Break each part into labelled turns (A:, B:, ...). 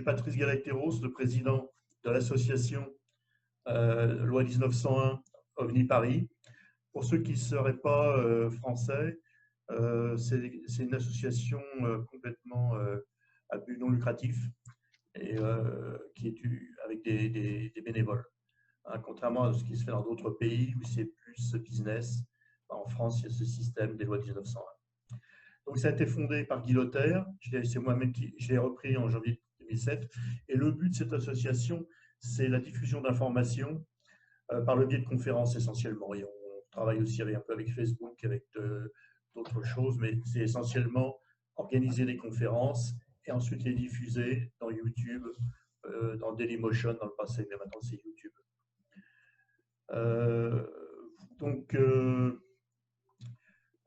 A: Patrice Galacteros, le président de l'association Loi 1901 OVNI Paris. Pour ceux qui ne seraient pas français, c'est une association complètement à but non lucratif et qui est avec des bénévoles. Hein, contrairement à ce qui se fait dans d'autres pays où c'est plus business, en France, il y a ce système des lois 1901. Donc, ça a été fondé par Guy Lothaire. C'est moi-même qui je l'ai repris en janvier 2007. Et le but de cette association, c'est la diffusion d'informations par le biais de conférences essentiellement. Et on travaille aussi un peu avec Facebook, avec d'autres choses, mais c'est essentiellement organiser des conférences et ensuite les diffuser dans YouTube, dans Dailymotion dans le passé, mais maintenant c'est YouTube. Donc,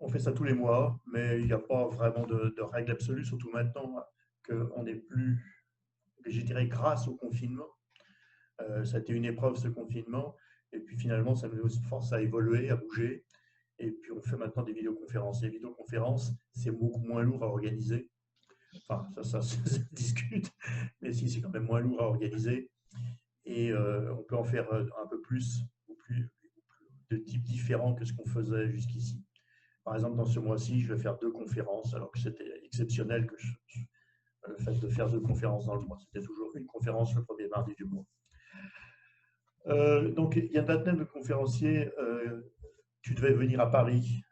A: on fait ça tous les mois, mais il n'y a pas vraiment de règle absolue, surtout maintenant qu'on n'est plus, je dirais, grâce au confinement. Ça a été une épreuve ce confinement, et puis finalement, ça nous force à évoluer, à bouger. Et puis on fait maintenant des vidéoconférences. Les vidéoconférences, c'est beaucoup moins lourd à organiser. Enfin, ça se discute, mais si, c'est quand même moins lourd à organiser. Et on peut en faire un peu plus, ou plus de types différents que ce qu'on faisait jusqu'ici. Par exemple, dans ce mois-ci, je vais faire 2 conférences, alors que c'était exceptionnel que le fait de faire 2 conférences dans le mois. C'était toujours une conférence le premier mardi du mois. Donc, Yann Vatnel, le conférencier, tu devais venir à Paris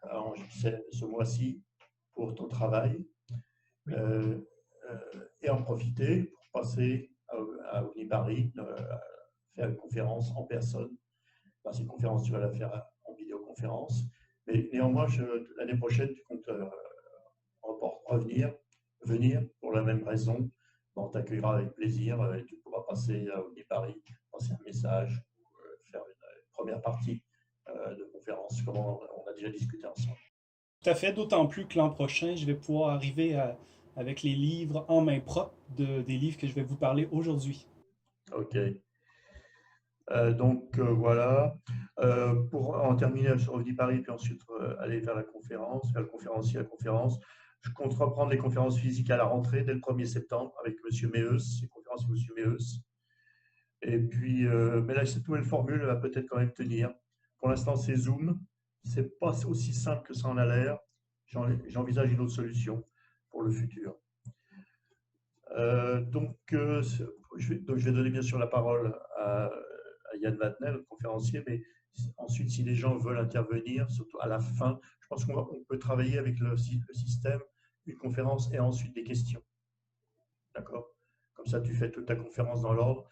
A: ce mois-ci pour ton travail,
B: Oui.
A: et en profiter pour passer à OVNI Paris, faire une conférence en personne. Enfin, cette conférence, tu vas la faire en vidéoconférence. Mais néanmoins, l'année prochaine, tu comptes venir pour la même raison. On t'accueillera avec plaisir et tu pourras passer à OVNI Paris, passer un message, faire une première partie de conférence, comme on a déjà discuté ensemble.
B: Tout à fait, d'autant plus que l'an prochain, je vais pouvoir arriver avec les livres en main propre des livres que je vais vous parler aujourd'hui.
A: Ok. Donc voilà. Pour en terminer sur OVNI Paris, puis ensuite aller vers la conférence, vers le conférencier, la conférence, je compte reprendre les conférences physiques à la rentrée dès le 1er septembre avec M. Meus, les conférences de M. Meus. Et puis, mais là, cette nouvelle formule va peut-être quand même tenir. Pour l'instant, c'est Zoom. C'est pas aussi simple que ça en a l'air. J'envisage une autre solution pour le futur. Je vais donner bien sûr la parole à Yann Vatnel, le conférencier, mais ensuite, si les gens veulent intervenir, surtout à la fin, je pense qu'on peut travailler avec le système, une conférence et ensuite des questions. D'accord? Comme ça, tu fais toute ta conférence dans l'ordre.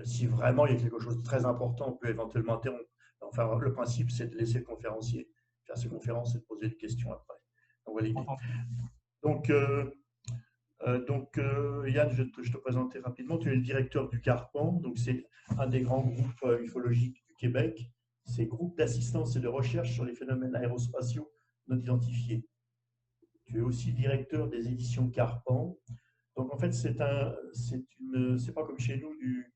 A: Si vraiment il y a quelque chose de très important, on peut éventuellement interrompre. Enfin, le principe, c'est de laisser le conférencier faire ses conférences et de poser des questions après. Donc, voilà l'idée. Yann, je te présentais rapidement. Tu es le directeur du CARPAN. Donc, c'est un des grands groupes ufologiques du Québec. C'est Groupe d'assistance et de recherche sur les phénomènes aérospatiaux non identifiés. Tu es aussi directeur des éditions CARPAN. Donc, en fait, c'est pas comme chez nous du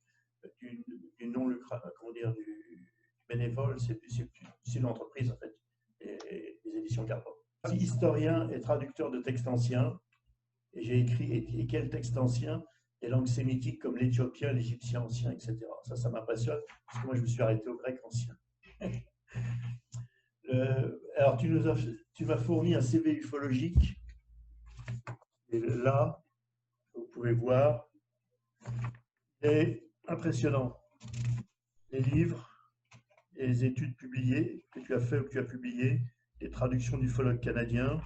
A: non lucratif, comment dire, du bénévole, c'est une entreprise, en fait, les éditions CARPAN. Je suis historien et traducteur de textes anciens, et j'ai écrit et quels textes anciens, des langues sémitiques comme l'éthiopien, l'égyptien ancien, etc. Ça m'impressionne, parce que moi, je me suis arrêté au grec ancien. Alors, tu m'as fourni un CV ufologique, et là, vous pouvez voir, est impressionnant. Les livres et les études publiées que tu as fait ou que tu as publiées, les traductions d'ufologues canadiens,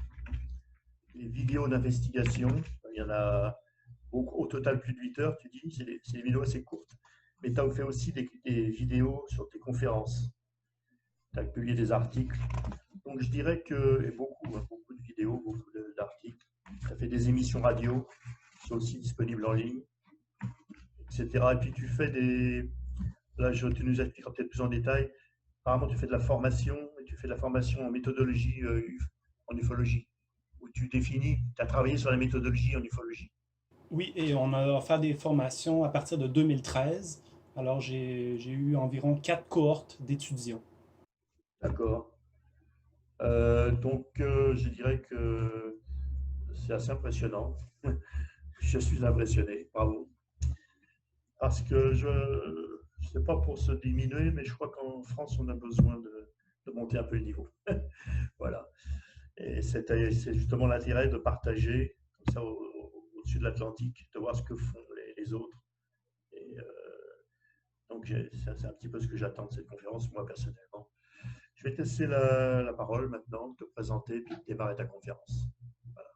A: les vidéos d'investigation, il y en a au total plus de 8 heures, tu dis, c'est des vidéos assez courtes. Mais tu as fait aussi des vidéos sur tes conférences. Tu as publié des articles. Donc je dirais que, et beaucoup de vidéos, beaucoup d'articles. Tu as fait des émissions radio, qui sont aussi disponibles en ligne, etc. Et puis tu fais là, tu nous expliqueras peut-être plus en détail. Apparemment, tu fais de la formation, et tu fais de la formation en méthodologie, en ufologie, où tu as travaillé sur la méthodologie en ufologie.
B: Oui, et on a fait des formations à partir de 2013. Alors, j'ai eu environ 4 cohortes d'étudiants.
A: D'accord. Je dirais que c'est assez impressionnant. Je je suis impressionné, bravo. Parce que c'est pas pour se diminuer, mais je crois qu'en France, on a besoin de monter un peu le niveau. Voilà. Et c'est justement l'intérêt de partager comme ça au-dessus de l'Atlantique, de voir ce que font les autres. Et donc, c'est un petit peu ce que j'attends de cette conférence, moi personnellement. Je vais te laisser la parole maintenant, te présenter, puis démarrer ta conférence. Voilà.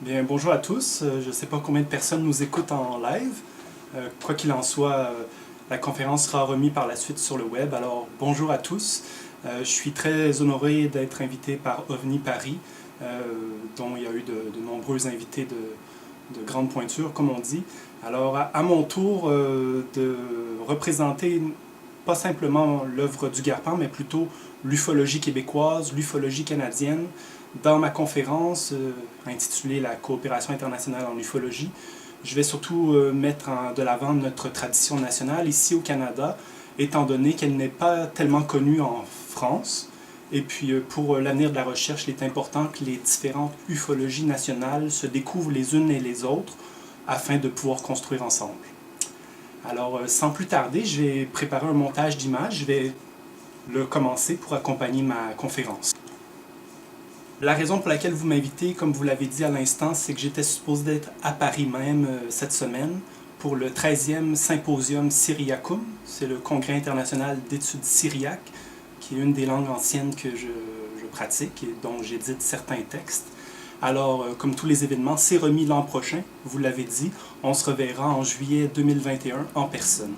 B: Bien, bonjour à tous. Je ne sais pas combien de personnes nous écoutent en live. Quoi qu'il en soit, la conférence sera remise par la suite sur le web. Alors, bonjour à tous. Je suis très honoré d'être invité par OVNI Paris, dont il y a eu de nombreux invités de grande pointure, comme on dit. Alors, à mon tour de représenter pas simplement l'œuvre du Garpin, mais plutôt l'ufologie québécoise, l'ufologie canadienne, dans ma conférence intitulée « La coopération internationale en ufologie », je vais surtout mettre de l'avant notre tradition nationale ici au Canada, étant donné qu'elle n'est pas tellement connue en France. Et puis pour l'avenir de la recherche, il est important que les différentes ufologies nationales se découvrent les unes et les autres afin de pouvoir construire ensemble. Alors sans plus tarder, je vais préparer un montage d'images. Je vais le commencer pour accompagner ma conférence. La raison pour laquelle vous m'invitez, comme vous l'avez dit à l'instant, c'est que j'étais supposé d'être à Paris même cette semaine pour le 13e Symposium Syriacum. C'est le Congrès international d'études syriaques, qui est une des langues anciennes que je pratique et dont j'édite certains textes. Alors, comme tous les événements, c'est remis l'an prochain, vous l'avez dit. On se reverra en juillet 2021 en personne.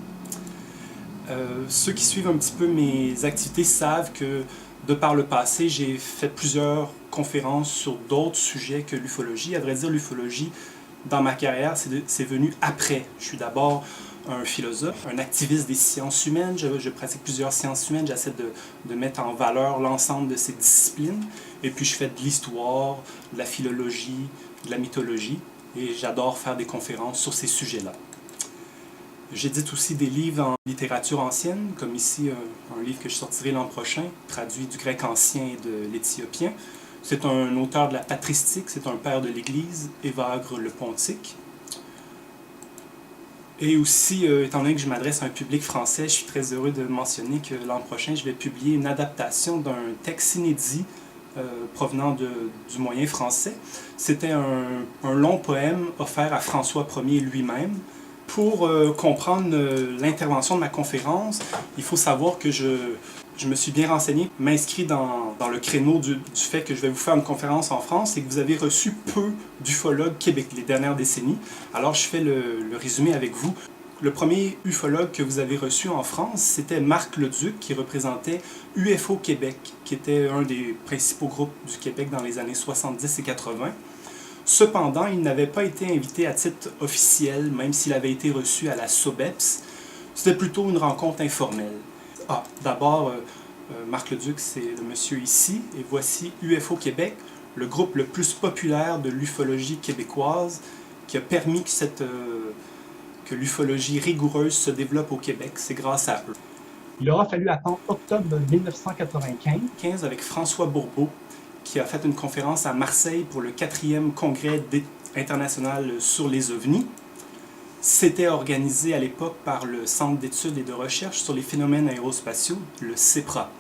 B: Ceux qui suivent un petit peu mes activités savent que de par le passé, j'ai fait plusieurs conférences sur d'autres sujets que l'ufologie. À vrai dire, l'ufologie, dans ma carrière, c'est venu après. Je suis d'abord un philosophe, un activiste des sciences humaines. Je pratique plusieurs sciences humaines. J'essaie de mettre en valeur l'ensemble de ces disciplines. Et puis, je fais de l'histoire, de la philologie, de la mythologie. Et j'adore faire des conférences sur ces sujets-là. J'édite aussi des livres en littérature ancienne, comme ici un livre que je sortirai l'an prochain, traduit du grec ancien et de l'éthiopien. C'est un auteur de la patristique, c'est un père de l'Église, Évagre le Pontique. Et aussi, étant donné que je m'adresse à un public français, je suis très heureux de mentionner que l'an prochain, je vais publier une adaptation d'un texte inédit provenant du moyen français. C'était un long poème offert à François Ier lui-même. Pour comprendre l'intervention de ma conférence, il faut savoir que je me suis bien renseigné, m'inscrit dans le créneau du fait que je vais vous faire une conférence en France et que vous avez reçu peu d'ufologues québécois les dernières décennies. Alors je fais le résumé avec vous. Le premier ufologue que vous avez reçu en France, c'était Marc Leduc, qui représentait UFO Québec, qui était un des principaux groupes du Québec dans les années 70 et 80. Cependant, il n'avait pas été invité à titre officiel, même s'il avait été reçu à la SOBEPS. C'était plutôt une rencontre informelle. D'abord, Marc Leduc, c'est le monsieur ici, et voici UFO Québec, le groupe le plus populaire de l'ufologie québécoise, qui a permis que l'ufologie rigoureuse se développe au Québec. C'est grâce à eux. Il aura fallu attendre octobre 1995 avec François Bourbeau, qui a fait une conférence à Marseille pour le 4e congrès international sur les ovnis. C'était organisé à l'époque par le Centre d'études et de recherche sur les phénomènes aérospatiaux, le CEPRA.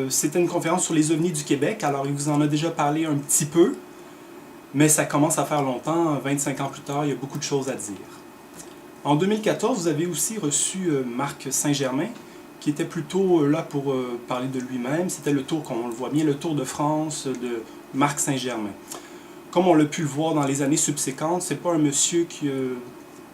B: C'était une conférence sur les ovnis du Québec, alors il vous en a déjà parlé un petit peu, mais ça commence à faire longtemps, 25 ans plus tard, il y a beaucoup de choses à dire. En 2014, vous avez aussi reçu Marc Saint-Germain, qui était plutôt là pour parler de lui-même. C'était le tour, comme on le voit bien, le Tour de France de Marc Saint-Germain. Comme on l'a pu le voir dans les années subséquentes, c'est pas un monsieur qui a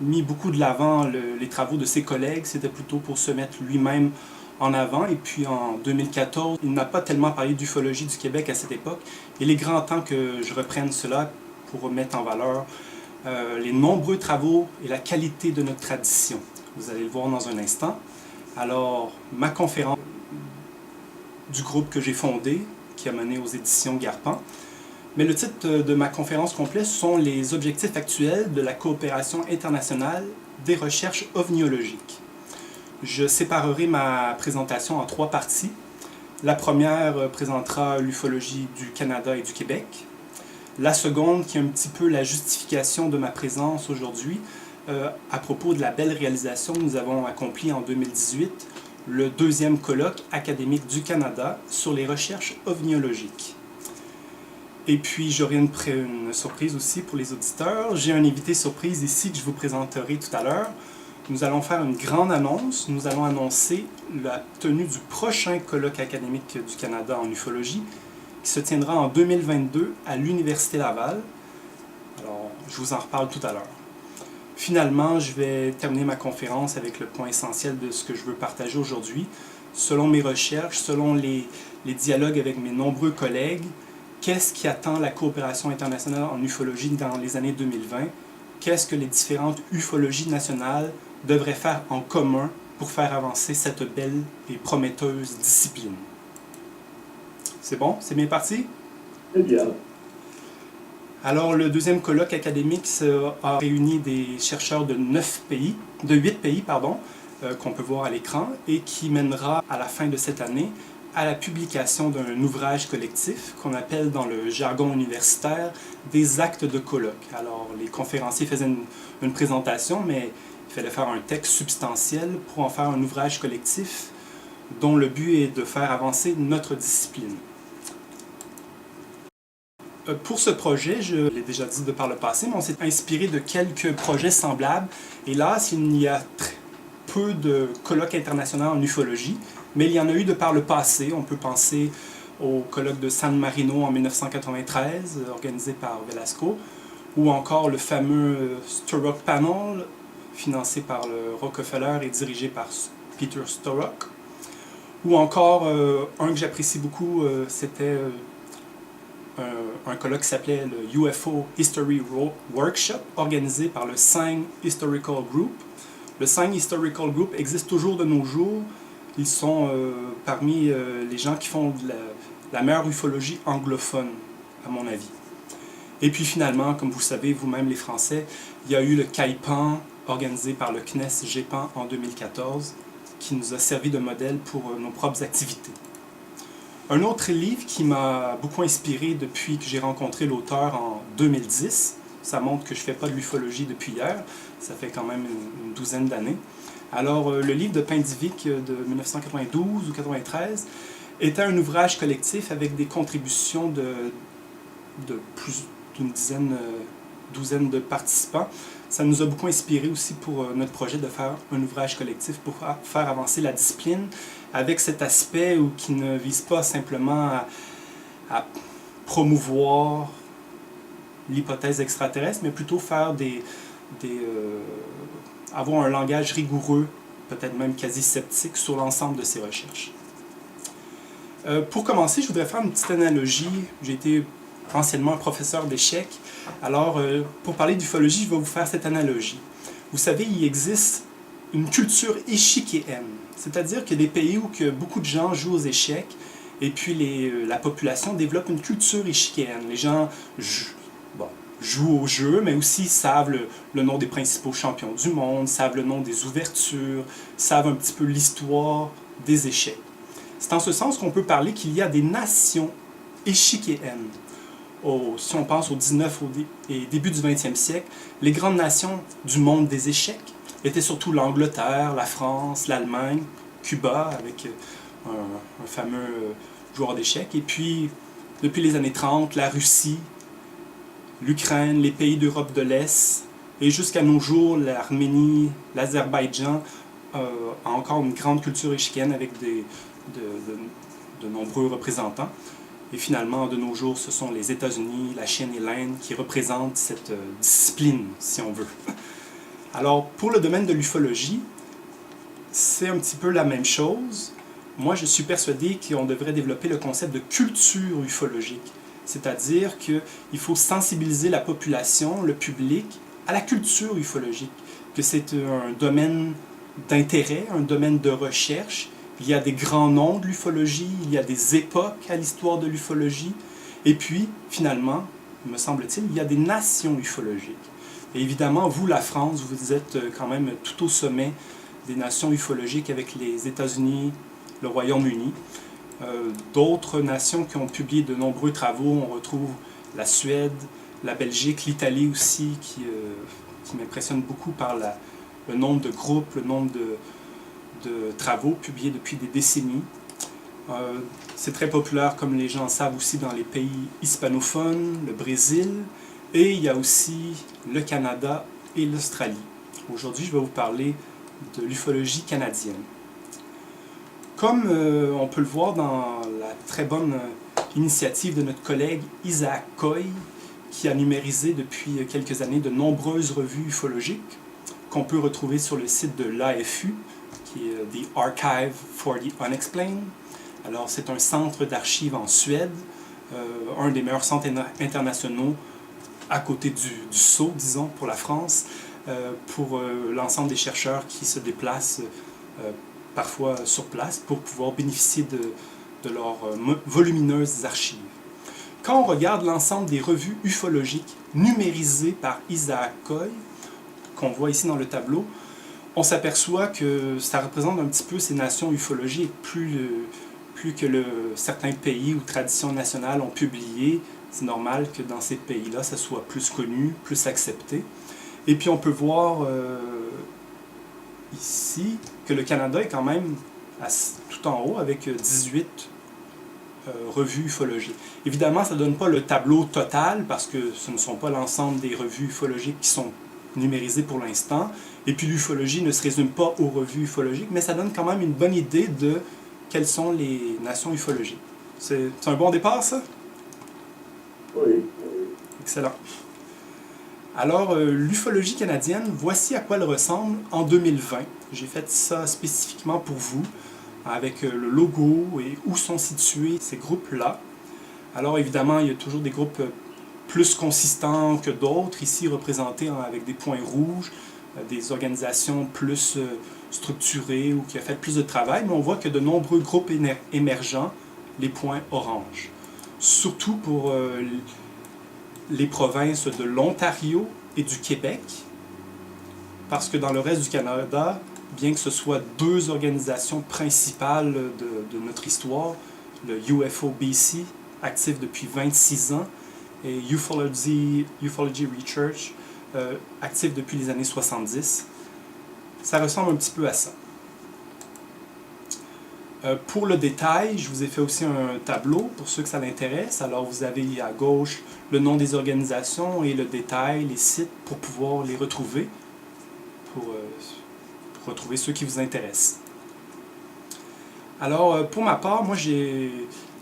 B: mis beaucoup de l'avant les travaux de ses collègues, c'était plutôt pour se mettre lui-même en avant. Et puis en 2014, il n'a pas tellement parlé d'ufologie du Québec à cette époque. Il est grand temps que je reprenne cela pour mettre en valeur les nombreux travaux et la qualité de notre tradition. Vous allez le voir dans un instant. Alors, ma conférence du groupe que j'ai fondé, qui a mené aux éditions Garpin. Mais le titre de ma conférence complète sont les objectifs actuels de la coopération internationale des recherches ovniologiques. Je séparerai ma présentation en 3 parties. La première présentera l'ufologie du Canada et du Québec. La seconde, qui est un petit peu la justification de ma présence aujourd'hui, à propos de la belle réalisation que nous avons accomplie en 2018, le deuxième colloque académique du Canada sur les recherches ovniologiques. Et puis, j'aurai une surprise aussi pour les auditeurs. J'ai un invité surprise ici que je vous présenterai tout à l'heure. Nous allons faire une grande annonce. Nous allons annoncer la tenue du prochain colloque académique du Canada en ufologie, qui se tiendra en 2022 à l'Université Laval. Alors, je vous en reparle tout à l'heure. Finalement, je vais terminer ma conférence avec le point essentiel de ce que je veux partager aujourd'hui. Selon mes recherches, selon les dialogues avec mes nombreux collègues, qu'est-ce qui attend la coopération internationale en ufologie dans les années 2020? Qu'est-ce que les différentes ufologies nationales devraient faire en commun pour faire avancer cette belle et prometteuse discipline? C'est bon? C'est bien parti?
A: Très bien.
B: Alors, le deuxième colloque académique a réuni des chercheurs de 8 pays, qu'on peut voir à l'écran, et qui mènera à la fin de cette année à la publication d'un ouvrage collectif qu'on appelle dans le jargon universitaire des actes de colloque. Alors, les conférenciers faisaient une présentation, mais il fallait faire un texte substantiel pour en faire un ouvrage collectif dont le but est de faire avancer notre discipline. Pour ce projet, je l'ai déjà dit de par le passé, mais on s'est inspiré de quelques projets semblables. Hélas, il y a peu de colloques internationaux en ufologie, mais il y en a eu de par le passé. On peut penser au colloque de San Marino en 1993, organisé par Velasco, ou encore le fameux Sturrock Panel, financé par le Rockefeller et dirigé par Peter Sturrock. Ou encore, un que j'apprécie beaucoup, c'était un colloque qui s'appelait le UFO History Workshop, organisé par le Sang Historical Group. Le Sang Historical Group existe toujours de nos jours. Ils sont parmi les gens qui font de la meilleure ufologie anglophone, à mon avis. Et puis finalement, comme vous savez, vous-même les Français, il y a eu le CAIPAN, organisé par le CNES GEPAN en 2014, qui nous a servi de modèle pour nos propres activités. Un autre livre qui m'a beaucoup inspiré depuis que j'ai rencontré l'auteur en 2010, ça montre que je ne fais pas de l'ufologie depuis hier, ça fait quand même une douzaine d'années. Alors, le livre de Pindivic de 1992 ou 1993 était un ouvrage collectif avec des contributions de plus d'une douzaine de participants. Ça nous a beaucoup inspiré aussi pour notre projet de faire un ouvrage collectif pour faire avancer la discipline avec cet aspect qui ne vise pas simplement à promouvoir l'hypothèse extraterrestre, mais plutôt faire avoir un langage rigoureux, peut-être même quasi sceptique, sur l'ensemble de ces recherches. Pour commencer, je voudrais faire une petite analogie. J'ai été anciennement un professeur d'échecs. Alors, pour parler d'ufologie, je vais vous faire cette analogie. Vous savez, il existe une culture échiquéenne, c'est-à-dire qu'il y a des pays où beaucoup de gens jouent aux échecs, et puis la population développe une culture échiquéenne. Les gens jouent au jeu, mais aussi savent le nom des principaux champions du monde, savent le nom des ouvertures, savent un petit peu l'histoire des échecs. C'est en ce sens qu'on peut parler qu'il y a des nations échiquéennes. Si on pense au 19 et début du 20e siècle, les grandes nations du monde des échecs étaient surtout l'Angleterre, la France, l'Allemagne, Cuba, avec un fameux joueur d'échecs, et puis, depuis les années 30, la Russie, l'Ukraine, les pays d'Europe de l'Est, et jusqu'à nos jours, l'Arménie, l'Azerbaïdjan a encore une grande culture échiquienne avec de nombreux représentants. Et finalement, de nos jours, ce sont les États-Unis, la Chine et l'Inde qui représentent cette discipline, si on veut. Alors, pour le domaine de l'ufologie, c'est un petit peu la même chose. Moi, je suis persuadé qu'on devrait développer le concept de culture ufologique. C'est-à-dire qu'il faut sensibiliser la population, le public, à la culture ufologique, que c'est un domaine d'intérêt, un domaine de recherche. Il y a des grands noms de l'ufologie, il y a des époques à l'histoire de l'ufologie, et puis, finalement, me semble-t-il, il y a des nations ufologiques. Et évidemment, vous, la France, vous êtes quand même tout au sommet des nations ufologiques avec les États-Unis, le Royaume-Uni. D'autres nations qui ont publié de nombreux travaux, on retrouve la Suède, la Belgique, l'Italie aussi, qui m'impressionne beaucoup par le nombre de groupes, le nombre de travaux publiés depuis des décennies. C'est très populaire, comme les gens savent aussi, dans les pays hispanophones, le Brésil, et il y a aussi le Canada et l'Australie. Aujourd'hui, je vais vous parler de l'ufologie canadienne. Comme on peut le voir dans la très bonne initiative de notre collègue Isaac Coy, qui a numérisé depuis quelques années de nombreuses revues ufologiques qu'on peut retrouver sur le site de l'AFU, qui est The Archive for the Unexplained. Alors, c'est un centre d'archives en Suède, un des meilleurs centres internationaux à côté du Sceau, disons, pour la France, pour l'ensemble des chercheurs qui se déplacent parfois sur place pour pouvoir bénéficier de leurs volumineuses archives. Quand on regarde l'ensemble des revues ufologiques numérisées par Isaac Coy, qu'on voit ici dans le tableau, on s'aperçoit que ça représente un petit peu ces nations ufologiques. Plus que certains pays ou traditions nationales ont publié, c'est normal que dans ces pays-là, ça soit plus connu, plus accepté. Et puis on peut voir ici que le Canada est quand même tout en haut avec 18 revues ufologiques. Évidemment, ça ne donne pas le tableau total parce que ce ne sont pas l'ensemble des revues ufologiques qui sont numérisées pour l'instant. Et puis l'ufologie ne se résume pas aux revues ufologiques, mais ça donne quand même une bonne idée de quelles sont les nations ufologiques. C'est un bon départ, ça?
A: Oui.
B: Excellent. Alors, l'ufologie canadienne, voici à quoi elle ressemble en 2020. J'ai fait ça spécifiquement pour vous, avec le logo et où sont situés ces groupes-là. Alors, évidemment, il y a toujours des groupes plus consistants que d'autres, ici représentés avec des points rouges, des organisations plus structurées ou qui ont fait plus de travail, mais on voit que de nombreux groupes émergents, les points orange. Surtout pour les provinces de l'Ontario et du Québec, parce que dans le reste du Canada, bien que ce soit deux organisations principales de notre histoire, le UFO-BC, actif depuis 26 ans, et Ufology Research, actif depuis les années 70, ça ressemble un petit peu à ça. Pour le détail, je vous ai fait aussi un tableau pour ceux que ça l'intéresse. Alors vous avez à gauche le nom des organisations et le détail, les sites pour pouvoir les retrouver, pour retrouver ceux qui vous intéressent. Alors pour ma part, moi j'ai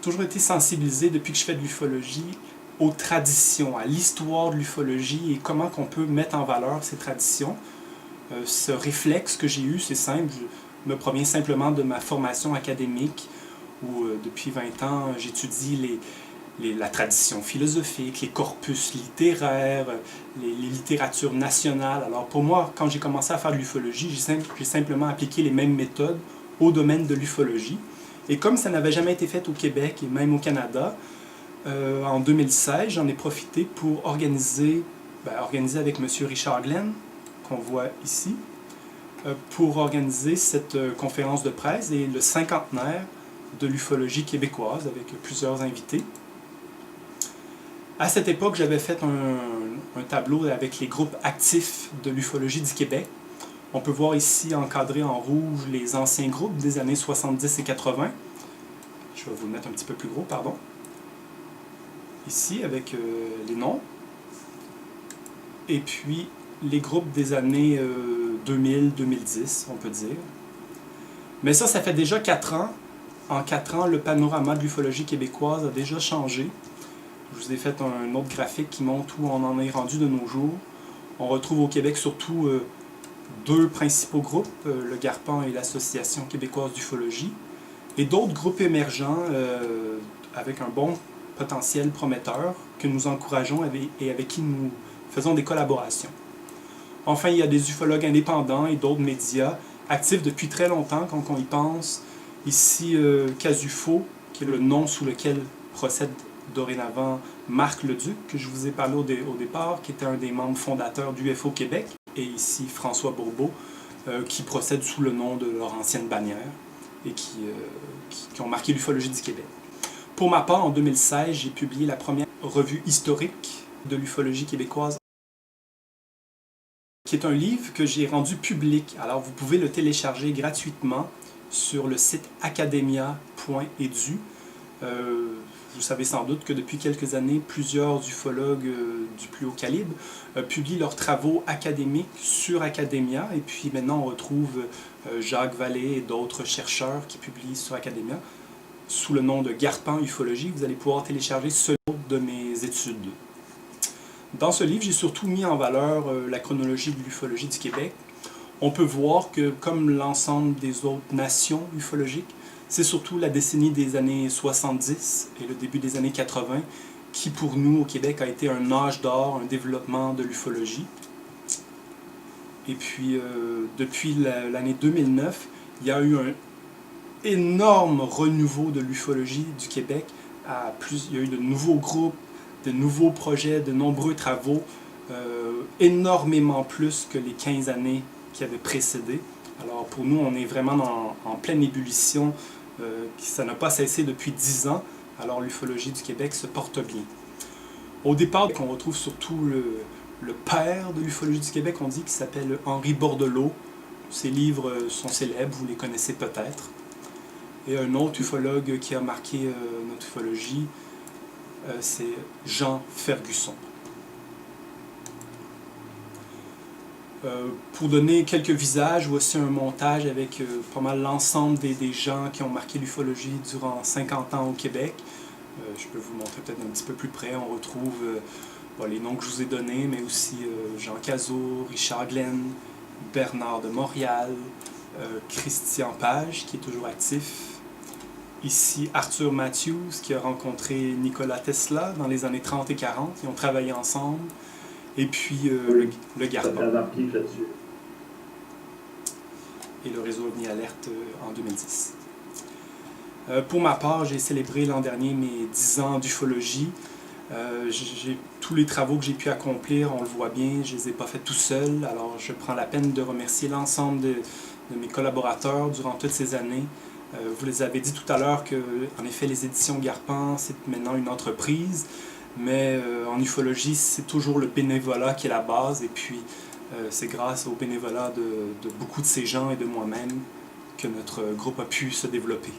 B: toujours été sensibilisé depuis que je fais de l'ufologie aux traditions, à l'histoire de l'ufologie et comment on peut mettre en valeur ces traditions. Ce réflexe que j'ai eu, c'est simple, me provient simplement de ma formation académique où depuis 20 ans j'étudie la tradition philosophique, les corpus littéraires, les littératures nationales. Alors pour moi, quand j'ai commencé à faire de l'ufologie, j'ai simplement appliqué les mêmes méthodes au domaine de l'ufologie. Et comme ça n'avait jamais été fait au Québec et même au Canada, en 2016, j'en ai profité pour organiser avec M. Richard Glenn, qu'on voit ici, pour organiser cette conférence de presse et le cinquantenaire de l'ufologie québécoise avec plusieurs invités. À cette époque, j'avais fait un tableau avec les groupes actifs de l'ufologie du Québec. On peut voir ici encadré en rouge les anciens groupes des années 70 et 80. Je vais vous le mettre un petit peu plus gros, pardon. Ici, avec les noms. Et puis, les groupes des années 2000-2010, on peut dire. Mais ça fait déjà 4 ans. En 4 ans, le panorama de l'ufologie québécoise a déjà changé. Je vous ai fait un autre graphique qui montre où on en est rendu de nos jours. On retrouve au Québec surtout deux principaux groupes, le GARPAN et l'Association québécoise d'ufologie, et d'autres groupes émergents avec un bon potentiel prometteur que nous encourageons et avec qui nous faisons des collaborations. Enfin, il y a des ufologues indépendants et d'autres médias actifs depuis très longtemps quand on y pense. Ici, Casufo, qui est le nom sous lequel procède dorénavant Marc Leduc, que je vous ai parlé au départ, qui était un des membres fondateurs d'UFO Québec, et ici François Bourbeau, qui procède sous le nom de leur ancienne bannière et qui ont marqué l'ufologie du Québec. Pour ma part, en 2016, j'ai publié la première revue historique de l'ufologie québécoise, qui est un livre que j'ai rendu public. Alors, vous pouvez le télécharger gratuitement sur le site academia.edu. Vous savez sans doute que depuis quelques années, plusieurs ufologues du plus haut calibre publient leurs travaux académiques sur Academia. Et puis maintenant, on retrouve Jacques Vallée et d'autres chercheurs qui publient sur Academia sous le nom de Garpan Ufologie. Vous allez pouvoir télécharger ce de mes études. Dans ce livre, j'ai surtout mis en valeur la chronologie de l'ufologie du Québec. On peut voir que, comme l'ensemble des autres nations ufologiques, c'est surtout la décennie des années 70 et le début des années 80 qui, pour nous, au Québec, a été un âge d'or, un développement de l'ufologie. Et puis, depuis l'année 2009, il y a eu un énorme renouveau de l'ufologie du Québec. Il y a eu de nouveaux groupes, de nouveaux projets, de nombreux travaux, énormément plus que les 15 années qui avaient précédé. Alors pour nous, on est vraiment en pleine ébullition, ça n'a pas cessé depuis 10 ans, alors l'ufologie du Québec se porte bien. Au départ, on retrouve surtout le père de l'ufologie du Québec, on dit, qui s'appelle Henri Bordelot. Ses livres sont célèbres, vous les connaissez peut-être. Et un autre ufologue qui a marqué notre ufologie, c'est Jean Fergusson. Pour donner quelques visages, voici un montage avec pas mal l'ensemble des gens qui ont marqué l'ufologie durant 50 ans au Québec. Je peux vous montrer peut-être un petit peu plus près. On retrouve les noms que je vous ai donnés, mais aussi Jean Cazot, Richard Glenn, Bernard de Montréal, Christian Page, qui est toujours actif. Ici, Arthur Matthews, qui a rencontré Nikola Tesla dans les années 30 et 40. Ils ont travaillé ensemble. Et puis le Garpan. Et le réseau OVNI Alerte en 2010. Pour ma part, j'ai célébré l'an dernier mes 10 ans d'ufologie. Tous les travaux que j'ai pu accomplir, on le voit bien, je ne les ai pas faits tout seul. Alors je prends la peine de remercier l'ensemble de mes collaborateurs durant toutes ces années. Vous les avez dit tout à l'heure que, en effet, les éditions Garpan, c'est maintenant une entreprise. Mais en ufologie, c'est toujours le bénévolat qui est la base. Et puis, c'est grâce au bénévolat de beaucoup de ces gens et de moi-même que notre groupe a pu se développer.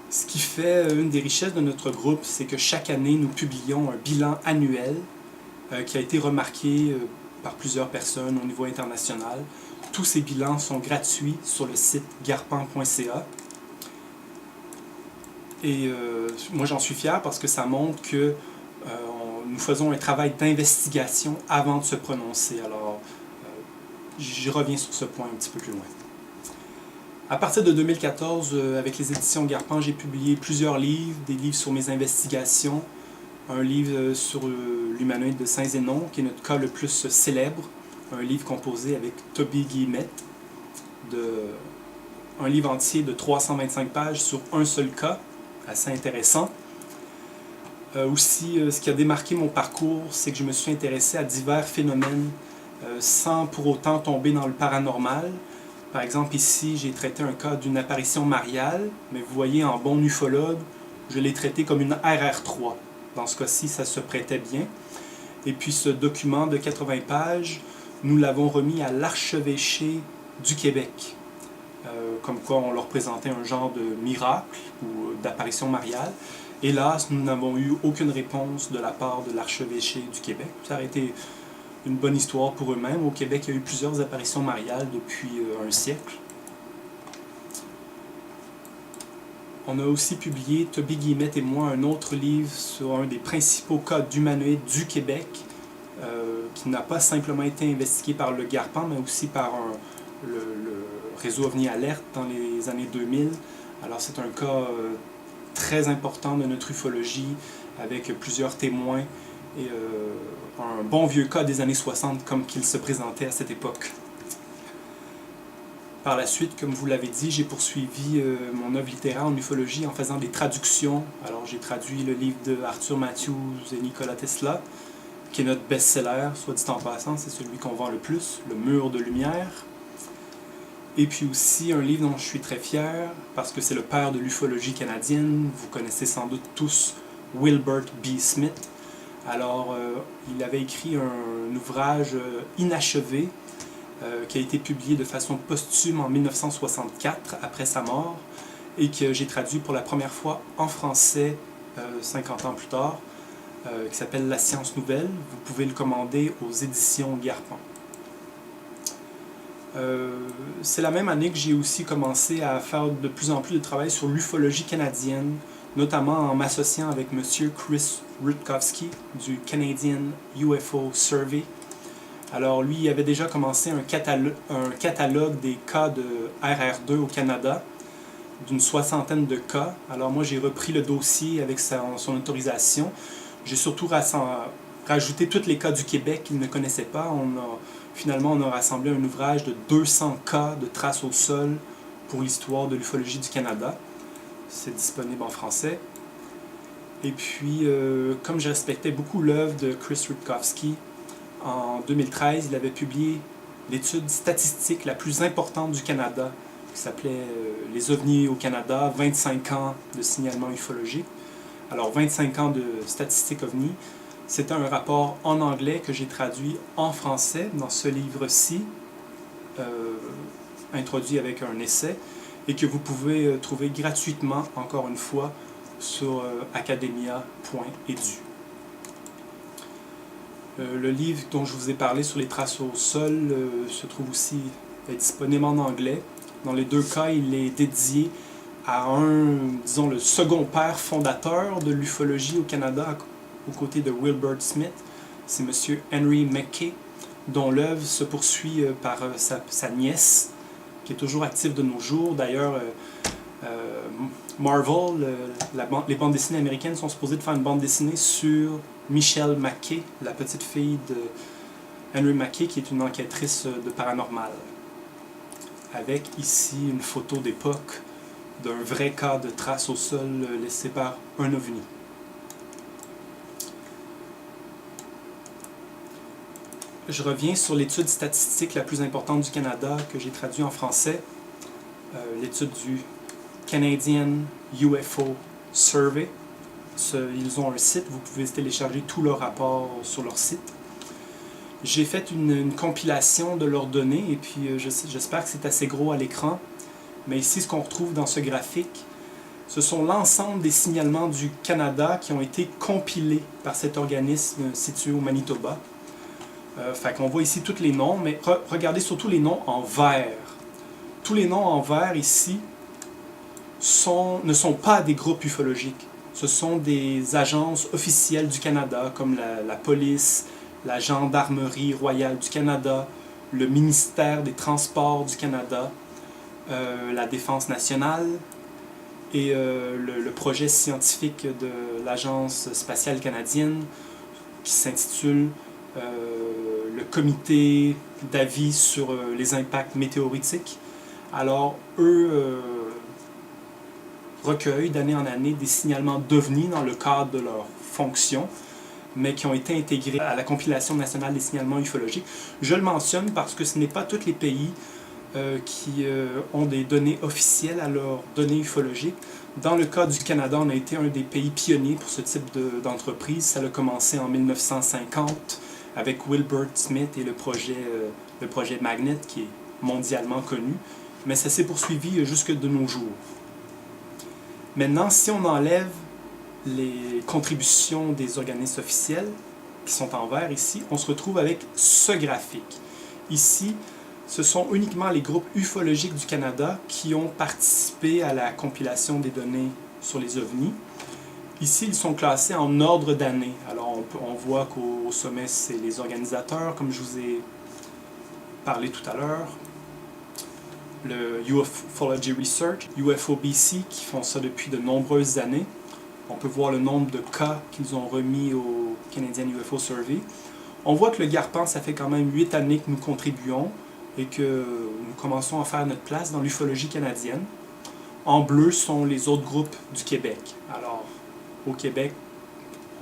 B: Ce qui fait une des richesses de notre groupe, c'est que chaque année, nous publions un bilan annuel qui a été remarqué par plusieurs personnes au niveau international. Tous ces bilans sont gratuits sur le site garpan.ca. Et moi, j'en suis fier parce que ça montre que nous faisons un travail d'investigation avant de se prononcer. Alors, j'y reviens sur ce point un petit peu plus loin. À partir de 2014, avec les éditions Garpan, j'ai publié plusieurs livres, des livres sur mes investigations, un livre sur l'humanoïde de Saint-Zénon, qui est notre cas le plus célèbre, un livre composé avec Toby Guillemette, un livre entier de 325 pages sur un seul cas, assez intéressant. Aussi, ce qui a démarqué mon parcours, c'est que je me suis intéressé à divers phénomènes sans pour autant tomber dans le paranormal. Par exemple, ici, j'ai traité un cas d'une apparition mariale, mais vous voyez, en bon ufologue, je l'ai traité comme une RR3. Dans ce cas-ci, ça se prêtait bien. Et puis, ce document de 80 pages, nous l'avons remis à l'archevêché du Québec. Comme quoi on leur présentait un genre de miracle ou d'apparition mariale. Hélas, nous n'avons eu aucune réponse de la part de l'archevêché du Québec. Ça a été une bonne histoire pour eux-mêmes. Au Québec, il y a eu plusieurs apparitions mariales depuis un siècle. On a aussi publié, Toby Guillemette et moi, un autre livre sur un des principaux cas d'humanoïdes du Québec, qui n'a pas simplement été investigué par le Garpan, mais aussi par le réseau OVNI Alerte dans les années 2000. Alors c'est un cas très important de notre ufologie, avec plusieurs témoins et un bon vieux cas des années 60 comme qu'il se présentait à cette époque. Par la suite, comme vous l'avez dit, j'ai poursuivi mon œuvre littéraire en ufologie en faisant des traductions. Alors j'ai traduit le livre de Arthur Matthews et Nikola Tesla, qui est notre best-seller, soit dit en passant, c'est celui qu'on vend le plus, Le Mur de Lumière. Et puis aussi un livre dont je suis très fier, parce que c'est le père de l'ufologie canadienne. Vous connaissez sans doute tous Wilbert B. Smith. Alors, il avait écrit un ouvrage inachevé qui a été publié de façon posthume en 1964, après sa mort, et que j'ai traduit pour la première fois en français 50 ans plus tard, qui s'appelle La science nouvelle. Vous pouvez le commander aux éditions Garpin. C'est la même année que j'ai aussi commencé à faire de plus en plus de travail sur l'ufologie canadienne, notamment en m'associant avec M. Chris Rutkowski du Canadian UFO Survey. Alors lui, il avait déjà commencé un catalogue des cas de RR2 au Canada, d'une 60aine de cas. Alors moi, j'ai repris le dossier avec son autorisation. J'ai surtout rajouté tous les cas du Québec qu'il ne connaissait pas. Finalement, on a rassemblé un ouvrage de 200 cas de traces au sol pour l'histoire de l'ufologie du Canada. C'est disponible en français. Et puis, comme je respectais beaucoup l'œuvre de Chris Rutkowski, en 2013, il avait publié l'étude statistique la plus importante du Canada, qui s'appelait Les ovnis au Canada, 25 ans de signalement ufologique. Alors, 25 ans de statistiques ovnis. C'est un rapport en anglais que j'ai traduit en français dans ce livre-ci, introduit avec un essai, et que vous pouvez trouver gratuitement, encore une fois, sur academia.edu. Le livre dont je vous ai parlé sur les traces au sol se trouve aussi disponible en anglais. Dans les deux cas, il est dédié à disons, le second père fondateur de l'ufologie au Canada, aux côtés de Wilbert Smith. C'est M. Henry Mackay, dont l'œuvre se poursuit par sa nièce, qui est toujours active de nos jours. D'ailleurs, Marvel, les bandes dessinées américaines sont supposées de faire une bande dessinée sur Michelle Mackay, la petite fille de Henry Mackay, qui est une enquêtrice de paranormal. Avec ici une photo d'époque d'un vrai cas de traces au sol laissé par un ovni. Je reviens sur l'étude statistique la plus importante du Canada que j'ai traduit en français, l'étude du Canadian UFO Survey. Ils ont un site, vous pouvez télécharger tous leurs rapports sur leur site. J'ai fait une compilation de leurs données et puis j'espère que c'est assez gros à l'écran. Mais ici, ce qu'on retrouve dans ce graphique, ce sont l'ensemble des signalements du Canada qui ont été compilés par cet organisme situé au Manitoba. Fait qu'on voit ici tous les noms, mais regardez surtout les noms en vert. Tous les noms en vert ici ne sont pas des groupes ufologiques. Ce sont des agences officielles du Canada, comme la police, la Gendarmerie royale du Canada, le ministère des Transports du Canada, la Défense nationale et le projet scientifique de l'Agence spatiale canadienne qui s'intitule le Comité d'avis sur les impacts météoritiques. Alors, eux recueillent d'année en année des signalements d'OVNI dans le cadre de leur fonction, mais qui ont été intégrés à la compilation nationale des signalements ufologiques. Je le mentionne parce que ce n'est pas tous les pays qui ont des données officielles à leurs données ufologiques. Dans le cas du Canada, on a été un des pays pionniers pour ce type d'entreprise. Ça a commencé en 1950 avec Wilbert Smith et le projet Magnet, qui est mondialement connu, mais ça s'est poursuivi jusque de nos jours. Maintenant, si on enlève les contributions des organismes officiels, qui sont en vert ici, on se retrouve avec ce graphique. Ici, ce sont uniquement les groupes ufologiques du Canada qui ont participé à la compilation des données sur les ovnis. Ici, ils sont classés en ordre d'année. Alors, on voit qu'au sommet, c'est les organisateurs, comme je vous ai parlé tout à l'heure. Le Ufology Research, UFOBC, qui font ça depuis de nombreuses années. On peut voir le nombre de cas qu'ils ont remis au Canadian UFO Survey. On voit que le Garpin, ça fait quand même 8 années que nous contribuons et que nous commençons à faire notre place dans l'ufologie canadienne. En bleu sont les autres groupes du Québec. Alors, au Québec,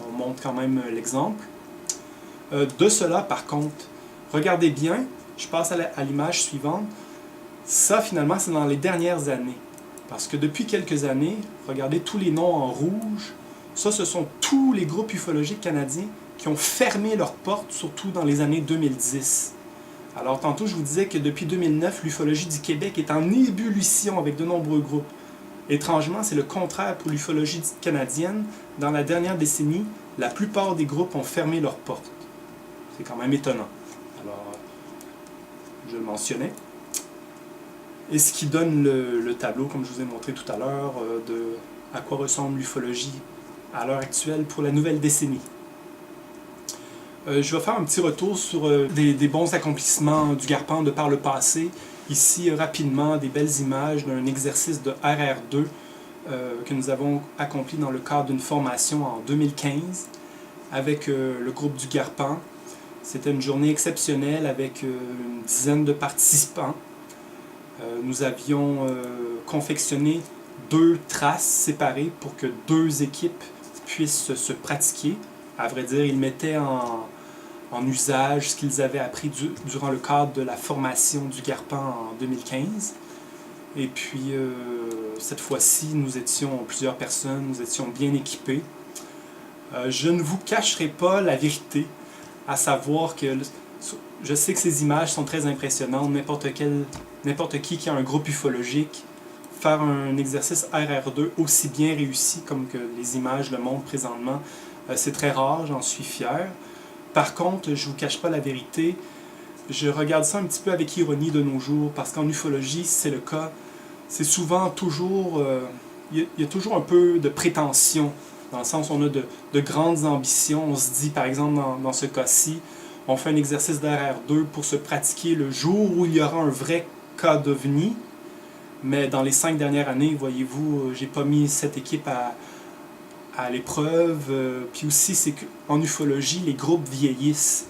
B: on montre quand même l'exemple. De cela, par contre, regardez bien, je passe à l'image suivante. Ça, finalement, c'est dans les dernières années. Parce que depuis quelques années, regardez tous les noms en rouge, Ça, ce sont tous les groupes ufologiques canadiens qui ont fermé leurs portes, surtout dans les années 2010. Alors, tantôt, je vous disais que depuis 2009, l'ufologie du Québec est en ébullition avec de nombreux groupes. Étrangement, c'est le contraire pour l'ufologie canadienne. Dans la dernière décennie, la plupart des groupes ont fermé leurs portes. C'est quand même étonnant. Alors, je le mentionnais. Et ce qui donne le tableau, comme je vous ai montré tout à l'heure, de à quoi ressemble l'ufologie à l'heure actuelle pour la nouvelle décennie. Je vais faire un petit retour sur des bons accomplissements du Garpan de par le passé. Ici, rapidement, des belles images d'un exercice de RR2 que nous avons accompli dans le cadre d'une formation en 2015 avec le groupe du Garpan. C'était une journée exceptionnelle avec une dizaine de participants. Nous avions confectionné 2 traces séparées pour que 2 équipes puissent se pratiquer. À vrai dire, ils mettaient en usage ce qu'ils avaient appris durant le cadre de la formation du Garpan en 2015. Et puis, cette fois-ci, nous étions plusieurs personnes, nous étions bien équipés. Je ne vous cacherai pas la vérité, à savoir que je sais que ces images sont très impressionnantes. N'importe qui a un groupe ufologique, faire un exercice RR2 aussi bien réussi comme que les images le montrent présentement, c'est très rare, j'en suis fier. Par contre, je ne vous cache pas la vérité, je regarde ça un petit peu avec ironie de nos jours, parce qu'en ufologie, c'est le cas. C'est souvent toujours... il y a toujours un peu de prétention, dans le sens où on a de grandes ambitions. On se dit, par exemple, dans ce cas-ci, on fait un exercice d'RR2 pour se pratiquer le jour où il y aura un vrai cas d'OVNI. Mais dans les 5 dernières années, voyez-vous, j'ai pas mis cette équipe à l'épreuve. Puis aussi, c'est qu'en ufologie, les groupes vieillissent.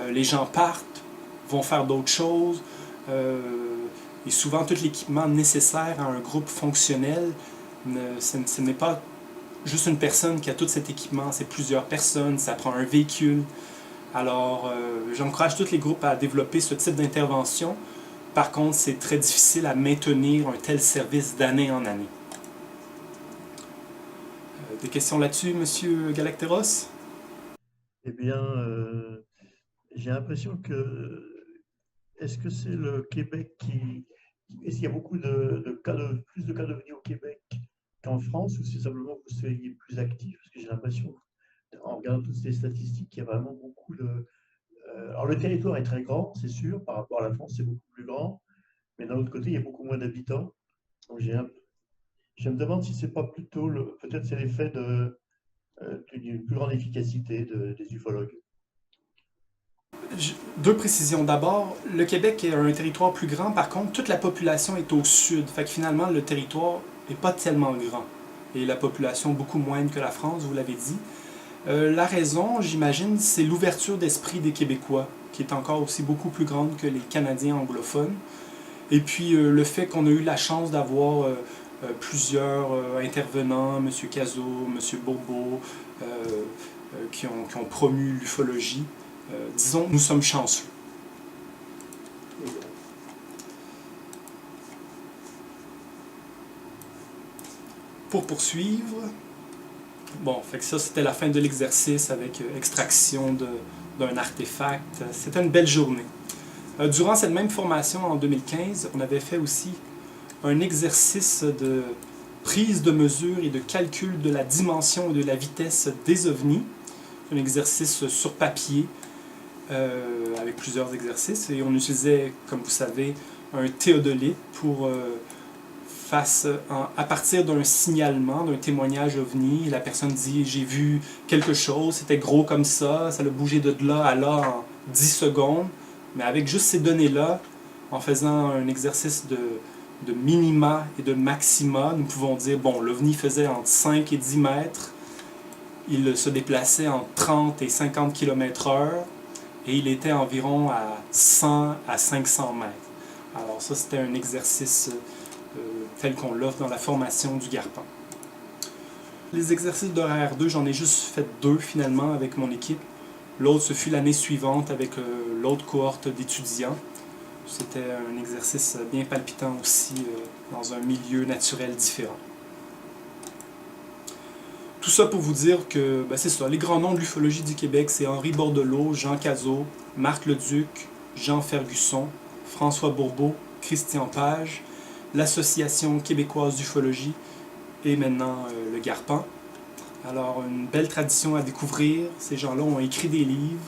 B: Les gens partent, vont faire d'autres choses. Et souvent, tout l'équipement nécessaire à un groupe fonctionnel, ce n'est pas juste une personne qui a tout cet équipement, c'est plusieurs personnes, ça prend un véhicule. Alors, j'encourage tous les groupes à développer ce type d'intervention. Par contre, c'est très difficile à maintenir un tel service d'année en année. Des questions là-dessus, M. Galacteros?
A: Eh bien, j'ai l'impression que... Est-ce que c'est le Québec qui... Est-ce qu'il y a beaucoup plus de cas d'OVNI au Québec qu'en France, ou c'est simplement que vous soyez plus actif? Parce que j'ai l'impression, en regardant toutes ces statistiques, qu'il y a vraiment beaucoup de... alors le territoire est très grand, c'est sûr, par rapport à la France, c'est beaucoup plus grand, mais d'un autre côté, il y a beaucoup moins d'habitants. Donc je me demande si c'est pas plutôt, peut-être c'est l'effet d'une plus grande efficacité des ufologues.
B: 2 précisions. D'abord, le Québec est un territoire plus grand, par contre, toute la population est au sud. Fait que finalement, le territoire n'est pas tellement grand. Et la population beaucoup moindre que la France, vous l'avez dit. La raison, j'imagine, c'est l'ouverture d'esprit des Québécois, qui est encore aussi beaucoup plus grande que les Canadiens anglophones. Et puis le fait qu'on a eu la chance d'avoir plusieurs intervenants, M. Cazot, M. Bourbeau, qui ont promu l'ufologie. Disons, nous sommes chanceux. Pour poursuivre, bon, fait que ça c'était la fin de l'exercice avec extraction d'un artefact. C'était une belle journée. Durant cette même formation en 2015, on avait fait aussi un exercice de prise de mesure et de calcul de la dimension et de la vitesse des ovnis. Un exercice sur papier avec plusieurs exercices. Et on utilisait, comme vous savez, un théodolite pour à partir d'un signalement, d'un témoignage OVNI, la personne dit « j'ai vu quelque chose, c'était gros comme ça a bougé de là à là en 10 secondes ». Mais avec juste ces données-là, en faisant un exercice de minima et de maxima, nous pouvons dire, bon, l'OVNI faisait entre 5 et 10 mètres, il se déplaçait entre 30 et 50 km/h, et il était environ à 100 à 500 mètres. Alors ça, c'était un exercice tel qu'on l'offre dans la formation du Garpan. Les exercices de RR2, j'en ai juste fait 2 finalement avec mon équipe. L'autre, ce fut l'année suivante avec l'autre cohorte d'étudiants. C'était un exercice bien palpitant aussi dans un milieu naturel différent. Tout Tout ça pour vous dire que c'est ça, les grands noms de l'ufologie du Québec, c'est Henri Bordelot, Jean Cazot, Marc Leduc, Jean Fergusson, François Bourbeau, Christian Page, l'Association québécoise d'ufologie et maintenant le Garpan. Alors, une belle tradition à découvrir. Ces gens-là ont écrit des livres,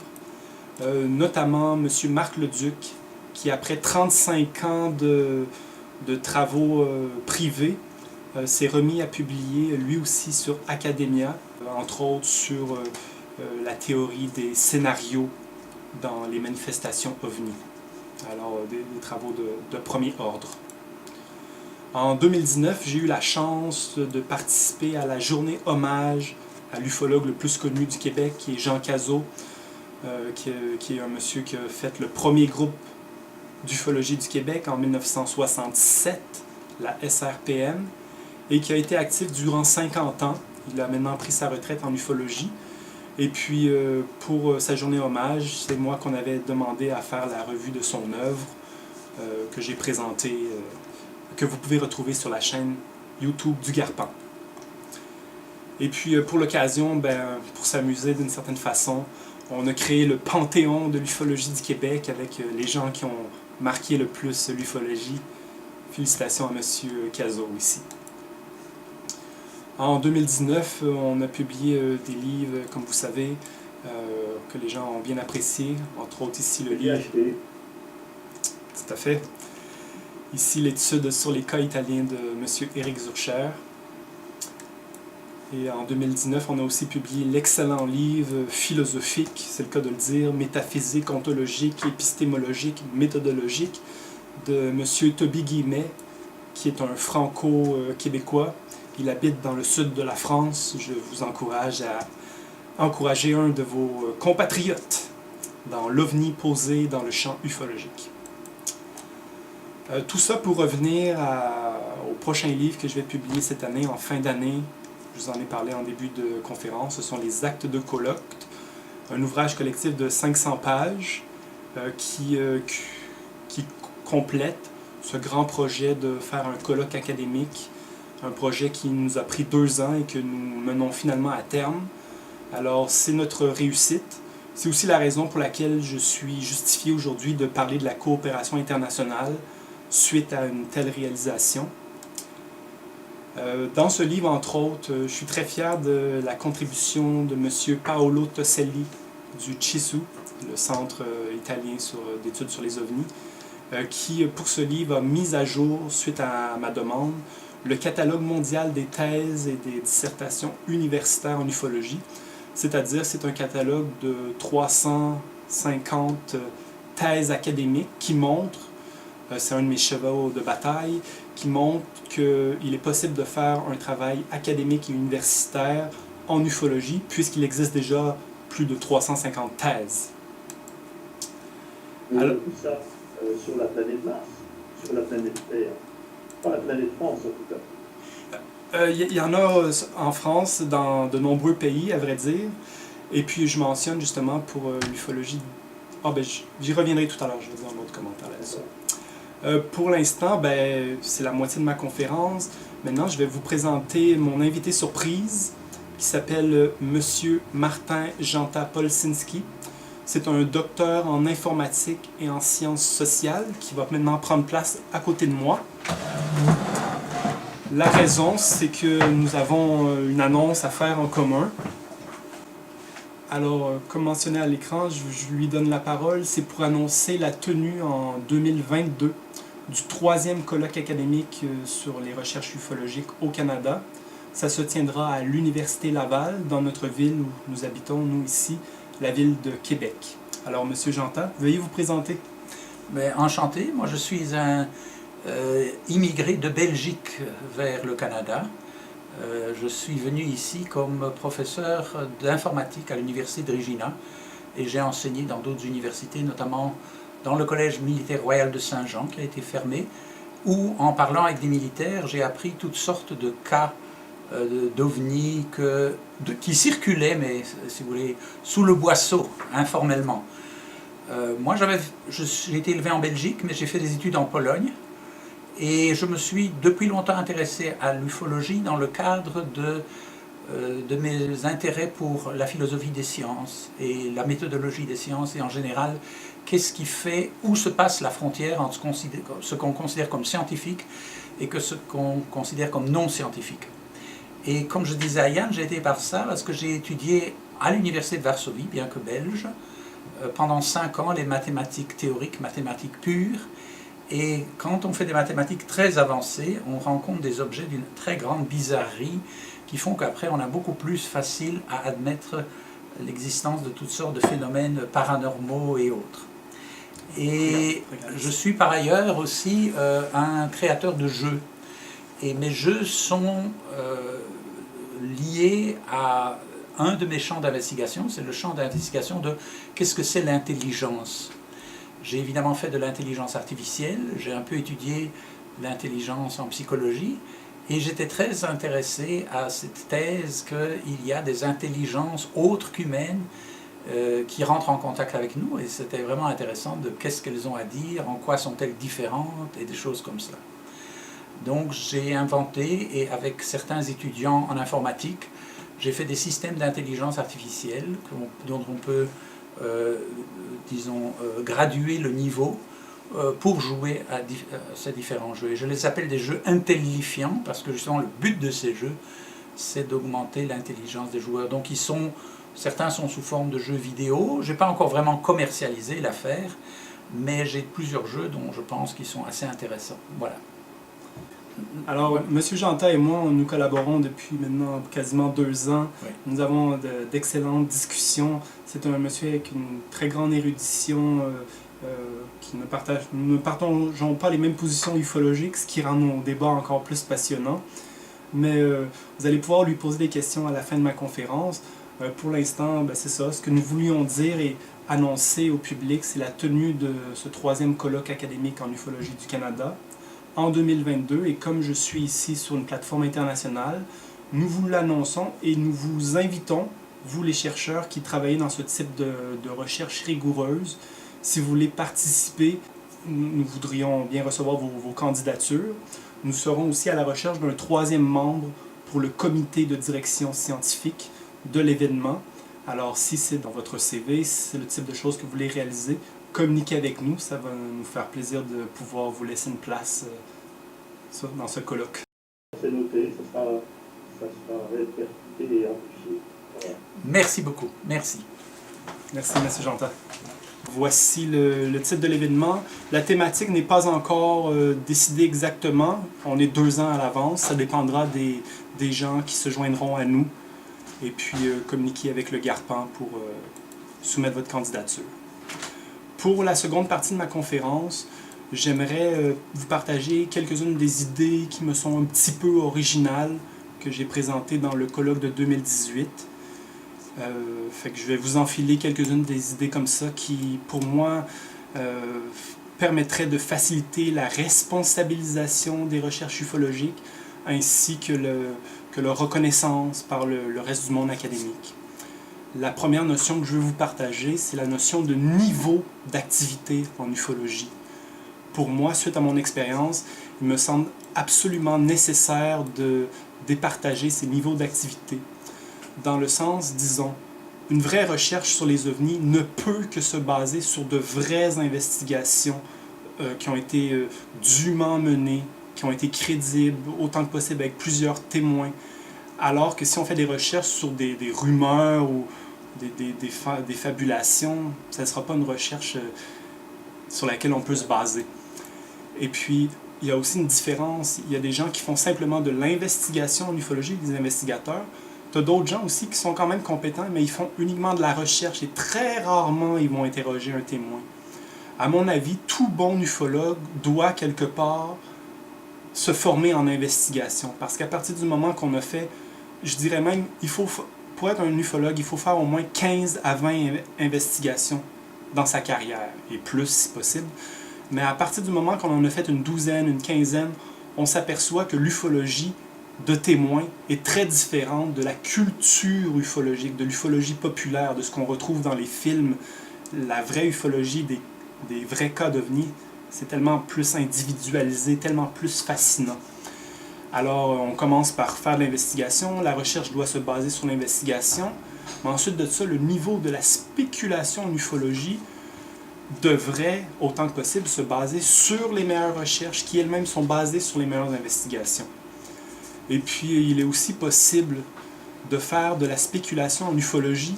B: notamment M. Marc Leduc, qui après 35 ans de travaux privés, s'est remis à publier lui aussi sur Academia, entre autres sur la théorie des scénarios dans les manifestations OVNI. Alors, des travaux de premier ordre. En 2019, j'ai eu la chance de participer à la journée hommage à l'ufologue le plus connu du Québec, qui est Jean Cazot, qui est un monsieur qui a fait le premier groupe d'ufologie du Québec en 1967, la SRPM, et qui a été actif durant 50 ans. Il a maintenant pris sa retraite en ufologie. Et puis, pour sa journée hommage, c'est moi qu'on avait demandé à faire la revue de son œuvre, que j'ai présentée, que vous pouvez retrouver sur la chaîne YouTube du Garpan. Et puis, pour l'occasion, pour s'amuser d'une certaine façon, on a créé le Panthéon de l'ufologie du Québec avec les gens qui ont marqué le plus l'ufologie. Félicitations à M. Cazot ici. En 2019, on a publié des livres, comme vous savez, que les gens ont bien appréciés. Entre autres, ici, le livre. Tout à fait. Ici, l'étude sur les cas italiens de M. Éric Zurcher. Et en 2019, on a aussi publié l'excellent livre philosophique, c'est le cas de le dire, métaphysique, ontologique, épistémologique, méthodologique, de M. Toby Guillemet, qui est un franco-québécois. Il habite dans le sud de la France. Je vous encourage à encourager un de vos compatriotes dans l'OVNI posé dans le champ ufologique. Tout ça pour revenir au prochain livre que je vais publier cette année, en fin d'année. Je vous en ai parlé en début de conférence. Ce sont les Actes de colloque, un ouvrage collectif de 500 pages qui complète ce grand projet de faire un colloque académique, un projet qui nous a pris 2 ans et que nous menons finalement à terme. Alors, c'est notre réussite. C'est aussi la raison pour laquelle je suis justifié aujourd'hui de parler de la coopération internationale suite à une telle réalisation. Dans ce livre, entre autres, je suis très fier de la contribution de M. Paolo Tosselli du CISU, le Centre italien d'études sur les OVNI, qui, pour ce livre, a mis à jour, suite à ma demande, le catalogue mondial des thèses et des dissertations universitaires en ufologie. C'est-à-dire, c'est un catalogue de 350 thèses académiques qui montrent, c'est un de mes chevaux de bataille, qui montre qu'il est possible de faire un travail académique et universitaire en ufologie, puisqu'il existe déjà plus de 350 thèses.
A: Alors, tout ça sur la planète Mars, sur la planète Terre, pas la planète France en tout cas.
B: Il y en a en France, dans de nombreux pays, à vrai dire. Et puis, je mentionne justement pour l'ufologie... j'y reviendrai tout à l'heure, je vais dire un autre commentaire là-dessus. Pour l'instant, c'est la moitié de ma conférence. Maintenant, je vais vous présenter mon invité surprise qui s'appelle Monsieur Martin Janta Polsinski. C'est un docteur en informatique et en sciences sociales qui va maintenant prendre place à côté de moi. La raison, c'est que nous avons une annonce à faire en commun. Alors, comme mentionné à l'écran, je lui donne la parole. C'est pour annoncer la tenue en 2022 du 3e colloque académique sur les recherches ufologiques au Canada. Ça se tiendra à l'Université Laval, dans notre ville où nous habitons, nous ici, la ville de Québec. Alors, Monsieur Janta, veuillez vous présenter.
C: Enchanté, moi je suis un immigré de Belgique vers le Canada. Je suis venu ici comme professeur d'informatique à l'université de Regina et j'ai enseigné dans d'autres universités, notamment dans le collège militaire royal de Saint-Jean qui a été fermé, où en parlant avec des militaires, j'ai appris toutes sortes de cas d'ovnis qui circulaient, mais si vous voulez, sous le boisseau, informellement. Moi j'ai été élevé en Belgique, mais j'ai fait des études en Pologne. Et je me suis depuis longtemps intéressé à l'ufologie dans le cadre de mes intérêts pour la philosophie des sciences et la méthodologie des sciences et en général, qu'est-ce qui fait, où se passe la frontière entre ce qu'on considère comme scientifique et ce qu'on considère comme non scientifique. Et comme je disais à Yann, j'ai été par ça parce que j'ai étudié à l'université de Varsovie, bien que belge, pendant 5 ans les mathématiques théoriques, mathématiques pures. Et quand on fait des mathématiques très avancées, on rencontre des objets d'une très grande bizarrerie qui font qu'après on a beaucoup plus facile à admettre l'existence de toutes sortes de phénomènes paranormaux et autres. Et je suis par ailleurs aussi un créateur de jeux. Et mes jeux sont liés à un de mes champs d'investigation, c'est le champ d'investigation de qu'est-ce que c'est l'intelligence. J'ai évidemment fait de l'intelligence artificielle, j'ai un peu étudié l'intelligence en psychologie, et j'étais très intéressé à cette thèse qu'il y a des intelligences autres qu'humaines qui rentrent en contact avec nous, et c'était vraiment intéressant de qu'est-ce qu'elles ont à dire, en quoi sont-elles différentes, et des choses comme ça. Donc j'ai inventé, et avec certains étudiants en informatique, j'ai fait des systèmes d'intelligence artificielle dont on peut, disons, graduer le niveau pour jouer à ces différents jeux. Et je les appelle des jeux intellifiants parce que justement le but de ces jeux, c'est d'augmenter l'intelligence des joueurs. Donc certains sont sous forme de jeux vidéo. Je n'ai pas encore vraiment commercialisé l'affaire, mais j'ai plusieurs jeux dont je pense qu'ils sont assez intéressants. Voilà.
B: Alors, M. Genta et moi, nous collaborons depuis maintenant quasiment 2 ans.
C: Oui.
B: Nous avons d'excellentes discussions. C'est un monsieur avec une très grande érudition nous ne partageons pas les mêmes positions ufologiques, ce qui rend nos débats encore plus passionnants. Mais vous allez pouvoir lui poser des questions à la fin de ma conférence. Pour l'instant, c'est ça. Ce que nous voulions dire et annoncer au public, c'est la tenue de ce 3e colloque académique en ufologie du Canada en 2022, et comme je suis ici sur une plateforme internationale, nous vous l'annonçons et nous vous invitons, vous les chercheurs qui travaillez dans ce type de recherche rigoureuse, si vous voulez participer, nous voudrions bien recevoir vos candidatures. Nous serons aussi à la recherche d'un 3e membre pour le comité de direction scientifique de l'événement. Alors si c'est dans votre CV, si c'est le type de choses que vous voulez réaliser, communiquez avec nous, ça va nous faire plaisir de pouvoir vous laisser une place dans ce colloque.
A: C'est noté, ça sera répercuté et amplifié. Voilà.
C: Merci beaucoup, merci.
B: Merci, M. Genta. Voici le titre de l'événement. La thématique n'est pas encore décidée exactement. On est 2 ans à l'avance. Ça dépendra des gens qui se joindront à nous et puis communiquer avec le GARPAN pour soumettre votre candidature. Pour la seconde partie de ma conférence, j'aimerais vous partager quelques-unes des idées qui me sont un petit peu originales que j'ai présentées dans le colloque de 2018. Fait que je vais vous enfiler quelques-unes des idées comme ça qui, pour moi, permettraient de faciliter la responsabilisation des recherches ufologiques ainsi que leur reconnaissance par le reste du monde académique. La première notion que je veux vous partager, c'est la notion de niveau d'activité en ufologie. Pour moi, suite à mon expérience, il me semble absolument nécessaire de départager ces niveaux d'activité. Dans le sens, disons, une vraie recherche sur les ovnis ne peut que se baser sur de vraies investigations qui ont été dûment menées, qui ont été crédibles, autant que possible avec plusieurs témoins. Alors que si on fait des recherches sur des rumeurs ou des fabulations, ça ne sera pas une recherche sur laquelle on peut se baser. Et puis, il y a aussi une différence. Il y a des gens qui font simplement de l'investigation en ufologie, des investigateurs. Tu as d'autres gens aussi qui sont quand même compétents, mais ils font uniquement de la recherche et très rarement ils vont interroger un témoin. À mon avis, tout bon ufologue doit quelque part se former en investigation. Parce qu'à partir du moment qu'on a fait, je dirais même, pour être un ufologue, il faut faire au moins 15 à 20 investigations dans sa carrière, et plus si possible. Mais à partir du moment qu'on en a fait une douzaine, une quinzaine, on s'aperçoit que l'ufologie de témoins est très différente de la culture ufologique, de l'ufologie populaire, de ce qu'on retrouve dans les films. La vraie ufologie des vrais cas d'ovnis, c'est tellement plus individualisé, tellement plus fascinant. Alors, on commence par faire de l'investigation, la recherche doit se baser sur l'investigation, mais ensuite de ça, le niveau de la spéculation en ufologie devrait, autant que possible, se baser sur les meilleures recherches qui elles-mêmes sont basées sur les meilleures investigations. Et puis, il est aussi possible de faire de la spéculation en ufologie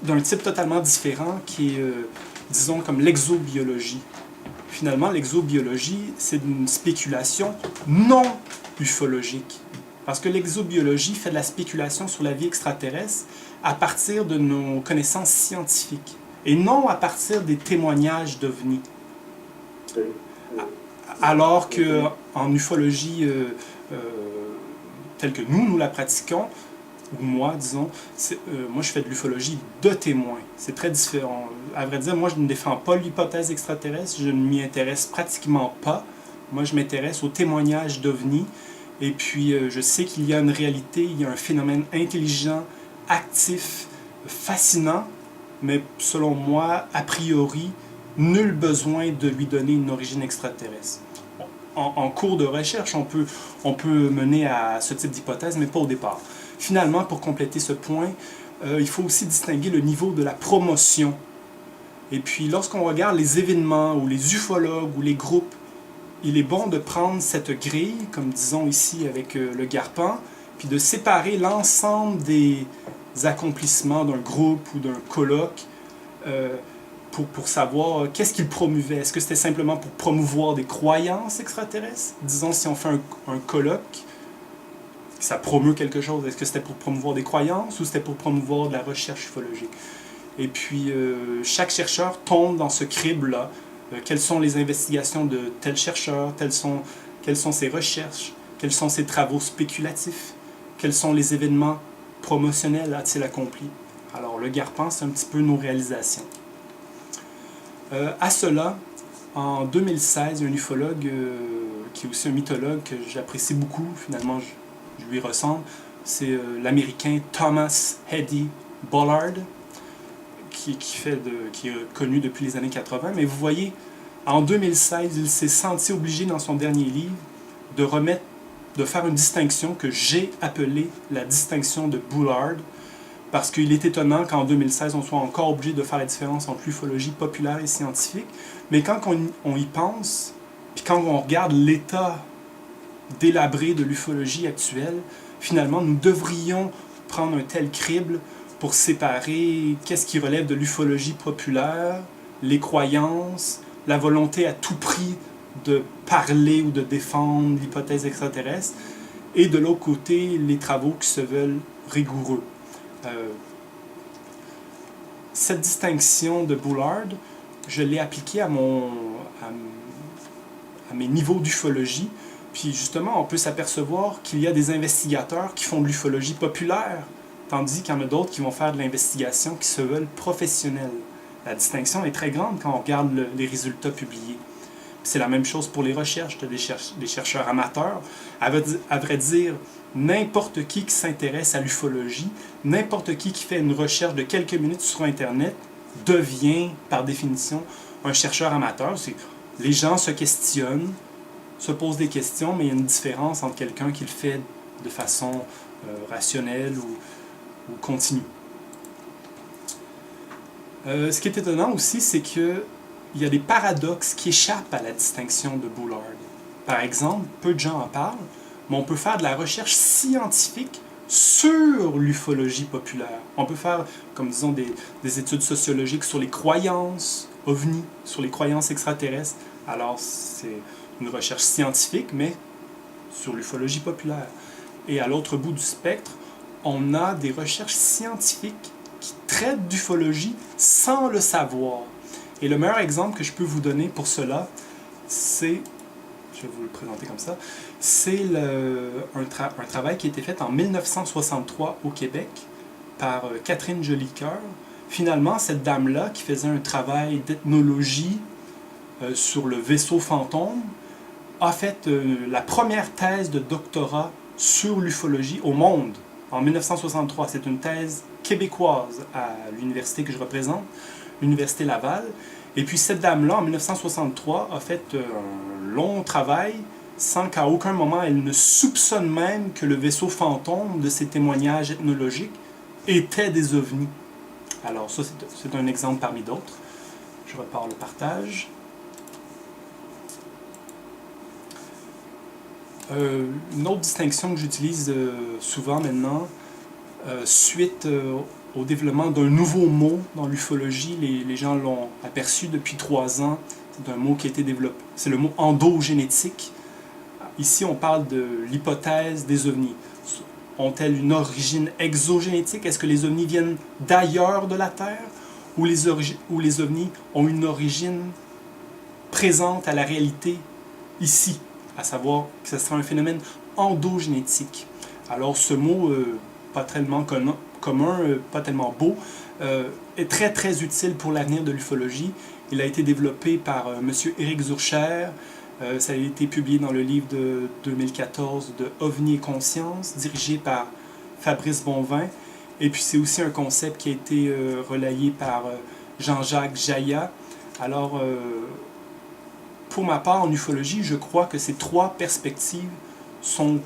B: d'un type totalement différent qui est, disons, comme l'exobiologie. Finalement, l'exobiologie, c'est une spéculation non ufologique. Parce que l'exobiologie fait de la spéculation sur la vie extraterrestre à partir de nos connaissances scientifiques et non à partir des témoignages d'OVNI. Alors qu'en ufologie telle que nous la pratiquons, ou moi, disons, moi je fais de l'ufologie de témoins. C'est très différent. À vrai dire, moi je ne défends pas l'hypothèse extraterrestre, je ne m'y intéresse pratiquement pas. Moi je m'intéresse aux témoignages d'OVNI. Et puis je sais qu'il y a une réalité, il y a un phénomène intelligent, actif, fascinant, mais selon moi, a priori, nul besoin de lui donner une origine extraterrestre. En cours de recherche, on peut mener à ce type d'hypothèse, mais pas au départ. Finalement, pour compléter ce point, il faut aussi distinguer le niveau de la promotion. Et puis, lorsqu'on regarde les événements, ou les ufologues, ou les groupes, il est bon de prendre cette grille, comme disons ici avec le Garpan, puis de séparer l'ensemble des accomplissements d'un groupe ou d'un colloque pour savoir qu'est-ce qu'il promouvait. Est-ce que c'était simplement pour promouvoir des croyances extraterrestres? Disons, si on fait un colloque, ça promeut quelque chose. Est-ce que c'était pour promouvoir des croyances ou c'était pour promouvoir de la recherche ufologique? Et puis, chaque chercheur tombe dans ce crible-là. Quelles sont les investigations de tel chercheur? Quelles sont ses recherches? Quels sont ses travaux spéculatifs? Quels sont les événements promotionnels a-t-il accompli? Alors, le Garpan, c'est un petit peu nos réalisations. À cela, en 2016, il y a un ufologue qui est aussi un mythologue que j'apprécie beaucoup, finalement je lui ressemble, c'est l'Américain Thomas Heddy Bollard, qui est connu depuis les années 80. Mais vous voyez, en 2016, il s'est senti obligé dans son dernier livre de faire une distinction que j'ai appelée la distinction de Bollard, parce qu'il est étonnant qu'en 2016, on soit encore obligé de faire la différence entre l'ufologie populaire et scientifique. Mais quand on y pense, puis quand on regarde l'état délabré de l'ufologie actuelle, finalement, nous devrions prendre un tel crible pour séparer qu'est-ce qui relève de l'ufologie populaire, les croyances, la volonté à tout prix de parler ou de défendre l'hypothèse extraterrestre, et de l'autre côté, les travaux qui se veulent rigoureux. Cette distinction de Bollard, je l'ai appliquée à mes niveaux d'ufologie. Puis justement, on peut s'apercevoir qu'il y a des investigateurs qui font de l'ufologie populaire, tandis qu'il y en a d'autres qui vont faire de l'investigation qui se veulent professionnelle. La distinction est très grande quand on regarde les résultats publiés. C'est la même chose pour les recherches. Tu as des chercheurs amateurs. À vrai dire, n'importe qui s'intéresse à l'ufologie, n'importe qui fait une recherche de quelques minutes sur Internet devient, par définition, un chercheur amateur. Les gens se questionnent, se posent des questions, mais il y a une différence entre quelqu'un qui le fait de façon rationnelle ou continue. Ce qui est étonnant aussi, c'est qu'il y a des paradoxes qui échappent à la distinction de Bollard. Par exemple, peu de gens en parlent, mais on peut faire de la recherche scientifique sur l'ufologie populaire. On peut faire, comme disons, des études sociologiques sur les croyances OVNI, sur les croyances extraterrestres. Alors, c'est une recherche scientifique, mais sur l'ufologie populaire. Et à l'autre bout du spectre, on a des recherches scientifiques qui traitent d'ufologie sans le savoir. Et le meilleur exemple que je peux vous donner pour cela, c'est, je vais vous le présenter comme ça, c'est un travail qui a été fait en 1963 au Québec par Catherine Jolicoeur. Finalement, cette dame-là, qui faisait un travail d'ethnologie sur le vaisseau fantôme, a fait la première thèse de doctorat sur l'ufologie au monde en 1963. C'est une thèse québécoise à l'université que je représente, l'Université Laval. Et puis cette dame-là, en 1963, a fait un long travail sans qu'à aucun moment elle ne soupçonne même que le vaisseau fantôme de ces témoignages ethnologiques était des ovnis. Alors ça, c'est un exemple parmi d'autres. Je repars le partage. Une autre distinction que j'utilise souvent maintenant, suite au développement d'un nouveau mot dans l'ufologie, les gens l'ont aperçu depuis 3 ans, c'est un mot qui a été développé, c'est le mot endogénétique. Ici, on parle de l'hypothèse des ovnis. Ont-elles une origine exogénétique? Est-ce que les ovnis viennent d'ailleurs de la Terre? Ou les ovnis ont une origine présente à la réalité ici? À savoir que ce sera un phénomène endogénétique. Alors ce mot, pas tellement commun, pas tellement beau, est très très utile pour l'avenir de l'ufologie. Il a été développé par M. Éric Zurcher. Ça a été publié dans le livre de 2014 de OVNI et Conscience, dirigé par Fabrice Bonvin. Et puis c'est aussi un concept qui a été relayé par Jean-Jacques Jaillat. Alors, pour ma part, en ufologie, je crois que ces 3 perspectives sont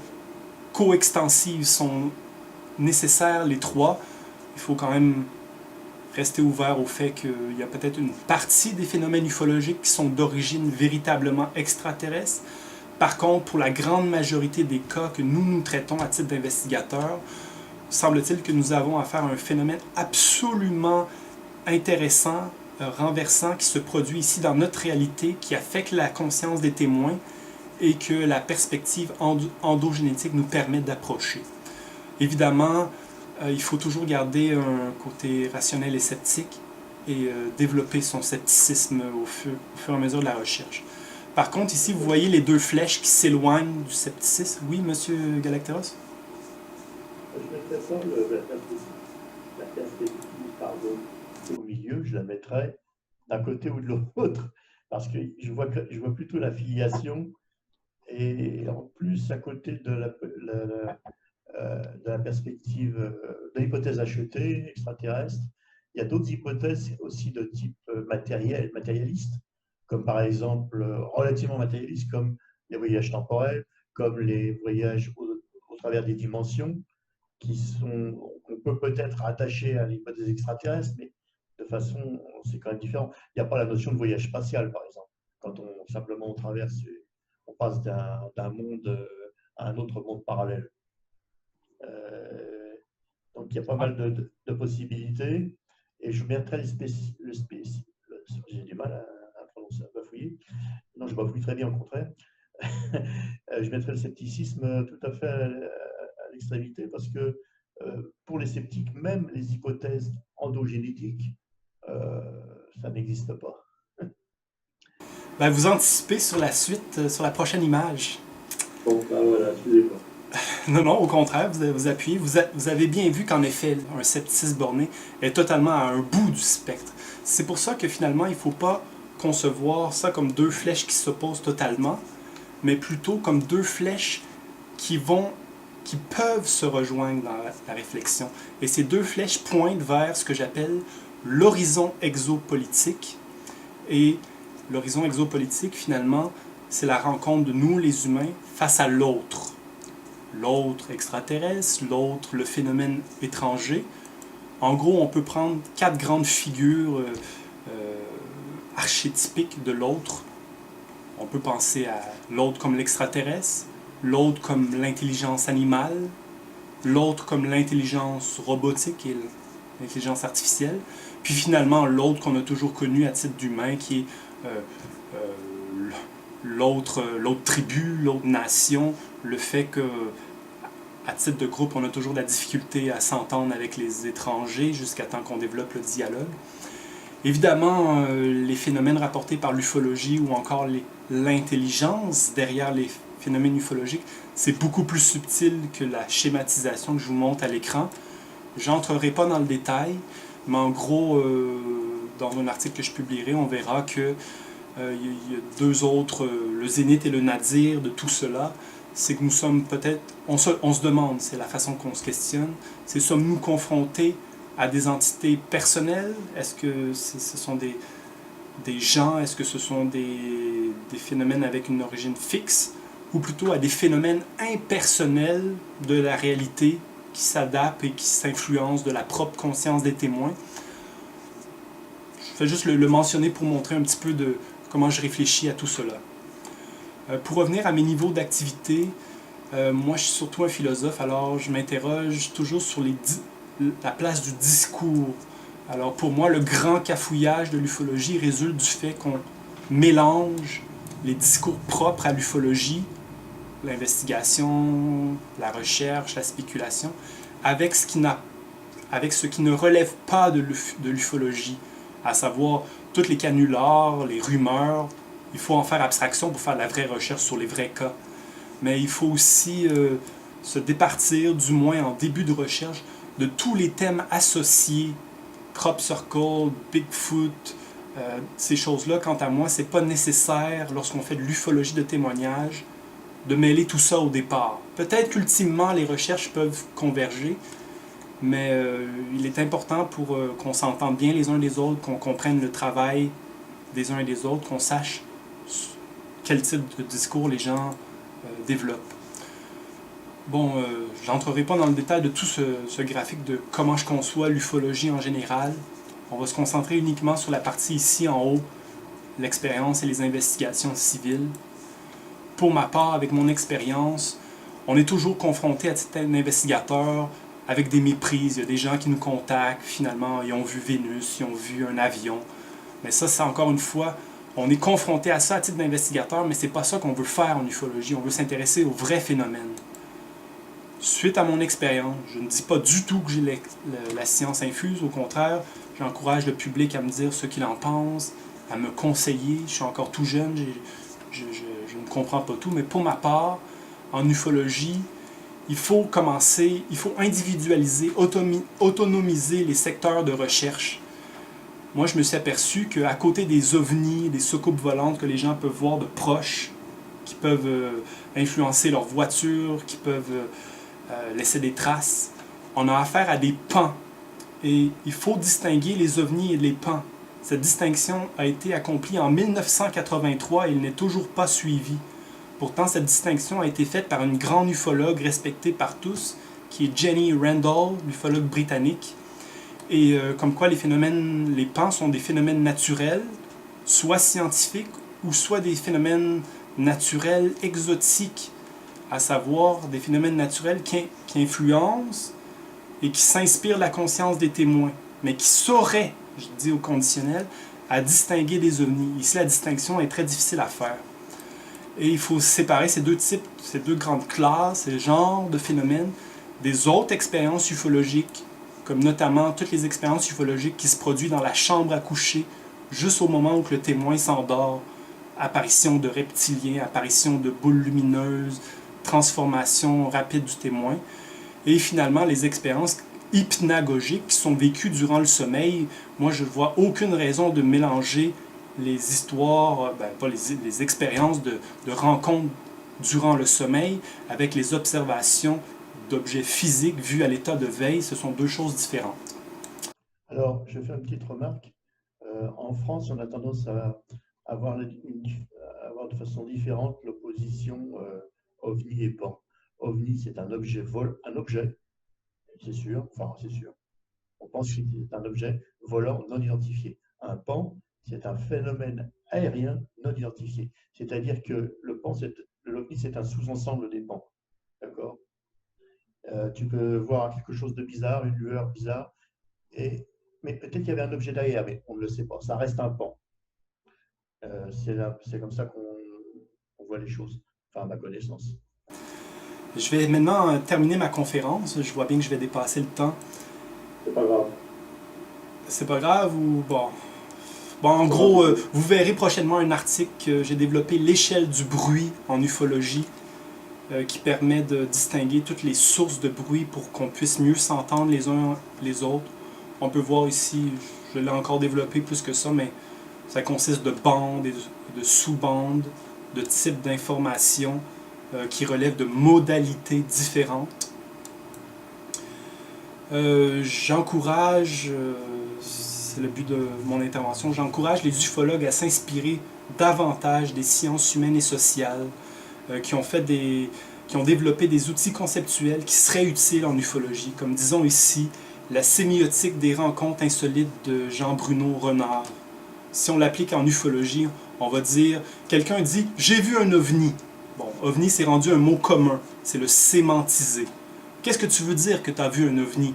B: coextensives, sont nécessaires les 3. Il faut quand même rester ouvert au fait qu'il y a peut-être une partie des phénomènes ufologiques qui sont d'origine véritablement extraterrestre. Par contre, pour la grande majorité des cas que nous traitons à titre d'investigateurs, semble-t-il que nous avons affaire à un phénomène absolument intéressant, renversant, qui se produit ici dans notre réalité, qui affecte la conscience des témoins et que la perspective endogénétique nous permet d'approcher. Évidemment, il faut toujours garder un côté rationnel et sceptique et développer son scepticisme au fur et à mesure de la recherche. Par contre, ici, vous voyez les 2 flèches qui s'éloignent du scepticisme. Oui, monsieur Galacteros?
A: Je mettrais ça, la perspective, pardon, au milieu, je la mettrais d'un côté ou de l'autre, parce que je vois plutôt la filiation, et en plus, à côté de la perspective de l'hypothèse achetée, extraterrestre, il y a d'autres hypothèses aussi de type matérialiste, comme par exemple, relativement matérialiste, comme les voyages temporels, comme les voyages au travers des dimensions, qu'on peut peut-être attacher à l'hypothèse extraterrestre, mais de façon, c'est quand même différent. Il n'y a pas la notion de voyage spatial, par exemple, quand on traverse, on passe d'un monde à un autre monde parallèle. Donc il y a pas mal de possibilités, et je mettrai j'ai du mal à prononcer, à bafouiller. Non, je bafouille très bien, au contraire. Je mettrai le scepticisme tout à fait à l'extrémité, parce que pour les sceptiques, même les hypothèses endogénétiques, ça n'existe pas.
B: Ben, vous anticipez sur la suite, sur la prochaine image.
A: Bon, ben voilà, excusez-moi.
B: Non, non, au contraire, vous appuyez. Vous avez bien vu qu'en effet, un scepticisme borné est totalement à un bout du spectre. C'est pour ça que finalement, il ne faut pas concevoir ça comme 2 flèches qui s'opposent totalement, mais plutôt comme 2 flèches qui peuvent se rejoindre dans la réflexion. Et ces 2 flèches pointent vers ce que j'appelle l'horizon exopolitique. Et l'horizon exopolitique, finalement, c'est la rencontre de nous, les humains, face à l'autre. L'autre extraterrestre, l'autre, le phénomène étranger. En gros, on peut prendre 4 grandes figures archétypiques de l'autre. On peut penser à l'autre comme l'extraterrestre, l'autre comme l'intelligence animale, l'autre comme l'intelligence robotique et l'intelligence artificielle, puis finalement l'autre qu'on a toujours connu à titre d'humain, qui est l'autre tribu, l'autre nation, le fait que à titre de groupe, on a toujours de la difficulté à s'entendre avec les étrangers jusqu'à temps qu'on développe le dialogue. Évidemment, les phénomènes rapportés par l'ufologie ou encore l'intelligence derrière les phénomènes ufologiques, c'est beaucoup plus subtil que la schématisation que je vous montre à l'écran. Je n'entrerai pas dans le détail, mais en gros, dans un article que je publierai, on verra que il y a 2 autres, le zénith et le nadir de tout cela. C'est que nous sommes peut-être, on se demande, c'est la façon qu'on se questionne, c'est sommes-nous confrontés à des entités personnelles? Est-ce que ce sont des gens? Est-ce que ce sont des phénomènes avec une origine fixe? ou plutôt à des phénomènes impersonnels de la réalité qui s'adaptent et qui s'influencent de la propre conscience des témoins. Je fais juste le mentionner pour montrer un petit peu de comment je réfléchis à tout cela. Pour revenir à mes niveaux d'activité, moi je suis surtout un philosophe, alors je m'interroge toujours sur la place du discours. Alors pour moi, le grand cafouillage de l'ufologie résulte du fait qu'on mélange les discours propres à l'ufologie, l'investigation, la recherche, la spéculation, avec ce qui ne relève pas de l'ufologie, à savoir tous les canulars, les rumeurs. Il faut en faire abstraction pour faire de la vraie recherche sur les vrais cas. Mais il faut aussi se départir, du moins en début de recherche, de tous les thèmes associés, crop circle, Bigfoot, ces choses-là. Quant à moi, c'est pas nécessaire, lorsqu'on fait de l'ufologie de témoignage, de mêler tout ça au départ. Peut-être qu'ultimement, les recherches peuvent converger, mais il est important pour qu'on s'entende bien les uns les autres, qu'on comprenne le travail des uns et des autres, qu'on sache quel type de discours les gens développent. Bon, je n'entrerai pas dans le détail de tout ce graphique de comment je conçois l'ufologie en général. On va se concentrer uniquement sur la partie ici en haut, l'expérience et les investigations civiles. Pour ma part, avec mon expérience, on est toujours confronté à titre d'investigateur avec des méprises. Il y a des gens qui nous contactent, finalement, ils ont vu Vénus, ils ont vu un avion. Mais ça, c'est encore une fois, on est confronté à ça à titre d'investigateur, mais c'est pas ça qu'on veut faire en ufologie. On veut s'intéresser aux vrais phénomènes. Suite à mon expérience, je ne dis pas du tout que j'ai la science infuse, au contraire, j'encourage le public à me dire ce qu'il en pense, à me conseiller. Je suis encore tout jeune, je ne comprends pas tout, mais pour ma part, en ufologie, il faut individualiser, autonomiser les secteurs de recherche. Moi, je me suis aperçu qu'à côté des ovnis, des soucoupes volantes que les gens peuvent voir de proche, qui peuvent influencer leur voiture, qui peuvent laisser des traces, on a affaire à des pans. Et il faut distinguer les ovnis et les pans. Cette distinction a été accomplie en 1983 et elle n'est toujours pas suivie. Pourtant, cette distinction a été faite par une grande ufologue respectée par tous, qui est Jenny Randall, l'ufologue britannique. Et comme quoi les pans sont des phénomènes naturels, soit scientifiques, ou soit des phénomènes naturels exotiques, à savoir des phénomènes naturels qui influencent et qui s'inspirent de la conscience des témoins, mais qui sauraient, je dis au conditionnel, à distinguer des ovnis. Ici, la distinction est très difficile à faire. Et il faut séparer ces deux types, ces deux grandes classes, ces genres de phénomènes, des autres expériences ufologiques, comme notamment toutes les expériences ufologiques qui se produisent dans la chambre à coucher, juste au moment où le témoin s'endort. Apparition de reptiliens, apparition de boules lumineuses, transformation rapide du témoin. Et finalement, les expériences hypnagogiques qui sont vécues durant le sommeil. Moi, je ne vois aucune raison de mélanger les histoires, pas les expériences de rencontres durant le sommeil avec les observations d'objets physiques vus à l'état de veille. Ce sont deux choses différentes.
A: Alors, je fais une petite remarque. En France, on a tendance à avoir de façon différente l'opposition OVNI et PAN. OVNI, c'est un objet c'est sûr, on pense que c'est un objet volant non identifié. Un PAN, c'est un phénomène aérien non identifié. C'est-à-dire que l'OVNI, c'est un sous-ensemble des PAN. D'accord ? Tu peux voir quelque chose de bizarre, une lueur bizarre, mais peut-être qu'il y avait un objet derrière, mais on ne le sait pas. Ça reste un PAN. C'est comme ça qu'on voit les choses, enfin à ma connaissance.
B: Je vais maintenant terminer ma conférence. Je vois bien que je vais dépasser le temps.
A: C'est pas grave.
B: C'est pas grave ou bon? Bon, en gros, vous verrez prochainement un article que j'ai développé, l'échelle du bruit en ufologie, qui permet de distinguer toutes les sources de bruit pour qu'on puisse mieux s'entendre les uns les autres. On peut voir ici, je l'ai encore développé plus que ça, mais ça consiste de bandes et de sous-bandes, de types d'informations qui relèvent de modalités différentes. J'encourage, c'est le but de mon intervention, j'encourage les ufologues à s'inspirer davantage des sciences humaines et sociales, qui ont développé des outils conceptuels qui seraient utiles en ufologie, comme disons ici la sémiotique des rencontres insolites de Jean-Bruno Renard. Si on l'applique en ufologie, on va dire, quelqu'un dit « j'ai vu un ovni ». Bon, ovni c'est rendu un mot commun, c'est le sémantisé. Qu'est-ce que tu veux dire que tu as vu un ovni?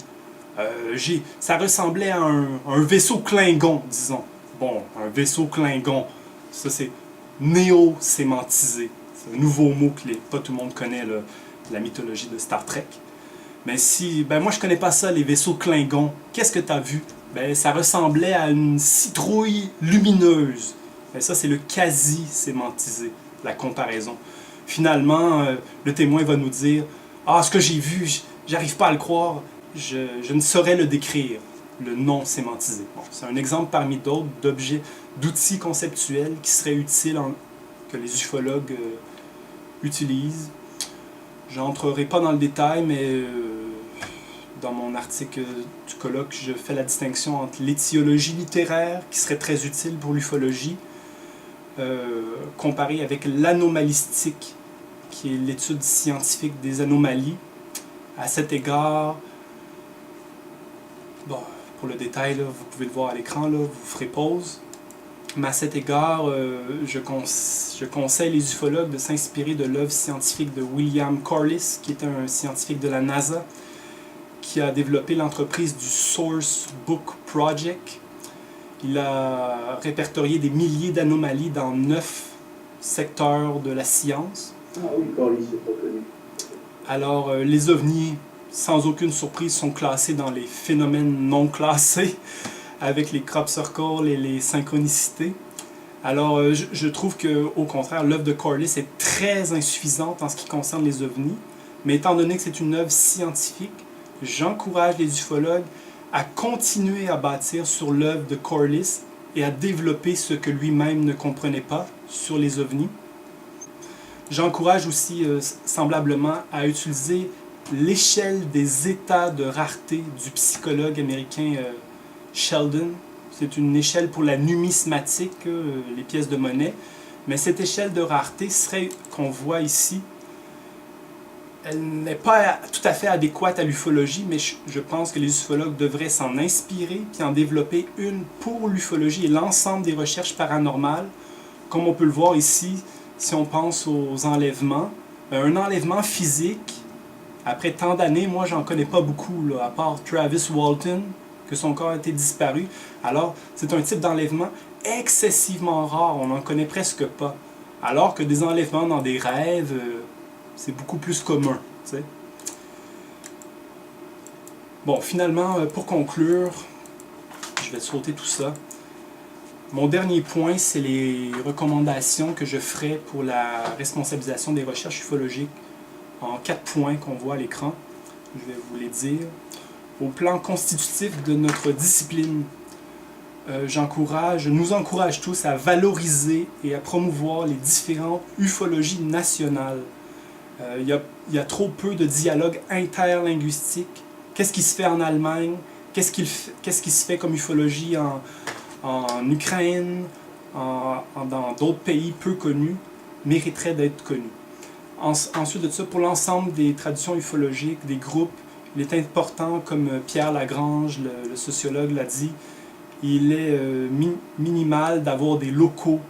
B: Ça ressemblait à un vaisseau Klingon, disons. Bon, un vaisseau Klingon, ça c'est néo-sémantisé. C'est un nouveau mot que pas tout le monde connaît, la mythologie de Star Trek. Mais moi je connais pas ça, les vaisseaux Klingons. Qu'est-ce que tu as vu? Ça ressemblait à une citrouille lumineuse. Ça c'est le quasi-sémantisé, la comparaison. Finalement, le témoin va nous dire « Ah, ce que j'ai vu, j'arrive pas à le croire, je ne saurais le décrire. » Le non-sémantisé. Bon, c'est un exemple parmi d'autres d'outils conceptuels qui seraient utiles, que les ufologues utilisent. Je n'entrerai pas dans le détail, mais dans mon article du colloque, je fais la distinction entre l'étiologie littéraire, qui serait très utile pour l'ufologie, comparée avec l'anomalistique, qui est l'étude scientifique des anomalies. À cet égard, bon, pour le détail, là, vous pouvez le voir à l'écran, vous ferez pause. Mais à cet égard, je conseille les ufologues de s'inspirer de l'œuvre scientifique de William Corliss, qui est un scientifique de la NASA, qui a développé l'entreprise du Source Book Project. Il a répertorié des milliers d'anomalies dans 9 secteurs de la science.
A: Ah oui, Corliss, c'est pas connu.
B: Alors, les ovnis, sans aucune surprise, sont classés dans les phénomènes non classés, avec les crop circles et les synchronicités. Alors, je trouve qu'au contraire, l'œuvre de Corliss est très insuffisante en ce qui concerne les ovnis, mais étant donné que c'est une œuvre scientifique, j'encourage les ufologues à continuer à bâtir sur l'œuvre de Corliss et à développer ce que lui-même ne comprenait pas sur les ovnis. J'encourage aussi, semblablement, à utiliser l'échelle des états de rareté du psychologue américain Sheldon. C'est une échelle pour la numismatique, les pièces de monnaie. Mais cette échelle de rareté serait, qu'on voit ici, elle n'est pas tout à fait adéquate à l'ufologie, mais je pense que les ufologues devraient s'en inspirer puis en développer une pour l'ufologie et l'ensemble des recherches paranormales. Comme on peut le voir ici, si on pense aux enlèvements, un enlèvement physique, après tant d'années, moi j'en connais pas beaucoup, là, à part Travis Walton, que son corps a été disparu. Alors, c'est un type d'enlèvement excessivement rare, on n'en connaît presque pas. Alors que des enlèvements dans des rêves, c'est beaucoup plus commun. T'sais. Bon, finalement, pour conclure, je vais sauter tout ça. Mon dernier point, c'est les recommandations que je ferai pour la responsabilisation des recherches ufologiques en 4 points qu'on voit à l'écran. Je vais vous les dire. Au plan constitutif de notre discipline, nous encourage tous à valoriser et à promouvoir les différentes ufologies nationales. Il y a trop peu de dialogue interlinguistique. Qu'est-ce qui se fait en Allemagne? Qu'est-ce qui se fait comme ufologie en Ukraine, dans d'autres pays peu connus, mériterait d'être connu. Ensuite de ça, pour l'ensemble des traditions ufologiques, des groupes, il est important, comme Pierre Lagrange, le sociologue, l'a dit, il est minimal d'avoir des locaux,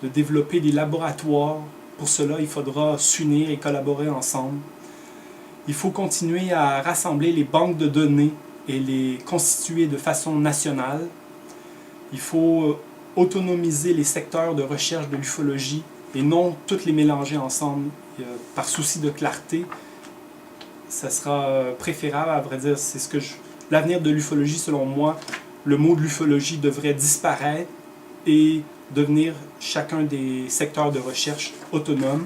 B: de développer des laboratoires. Pour cela, il faudra s'unir et collaborer ensemble. Il faut continuer à rassembler les banques de données et les constituer de façon nationale. Il faut autonomiser les secteurs de recherche de l'ufologie et non toutes les mélanger ensemble par souci de clarté. Ça sera préférable, à vrai dire, c'est l'avenir de l'ufologie, selon moi, le mot de l'ufologie devrait disparaître et devenir chacun des secteurs de recherche autonomes.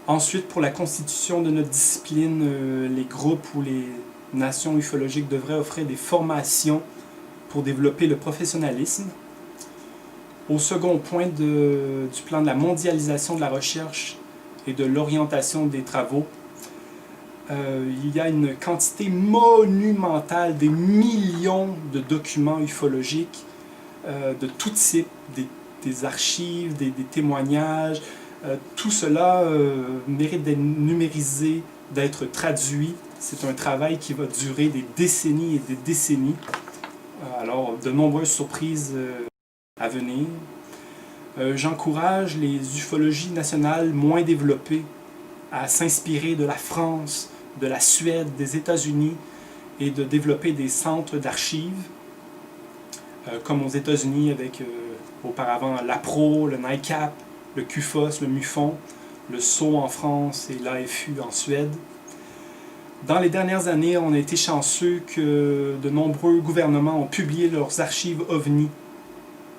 B: Ensuite, pour la constitution de notre discipline, les groupes ou les nations ufologiques devraient offrir des formations pour développer le professionnalisme. Au second point du plan de la mondialisation de la recherche et de l'orientation des travaux, il y a une quantité monumentale, des millions de documents ufologiques de tout type, des archives, des témoignages, Tout cela mérite d'être numérisé, d'être traduit. C'est un travail qui va durer des décennies et des décennies. Alors, de nombreuses surprises à venir. J'encourage les ufologies nationales moins développées à s'inspirer de la France, de la Suède, des États-Unis et de développer des centres d'archives, comme aux États-Unis avec auparavant l'APRO, le NICAP, le QFOS, le MUFON, le SO en France et l'AFU en Suède. Dans les dernières années, on a été chanceux que de nombreux gouvernements ont publié leurs archives OVNI.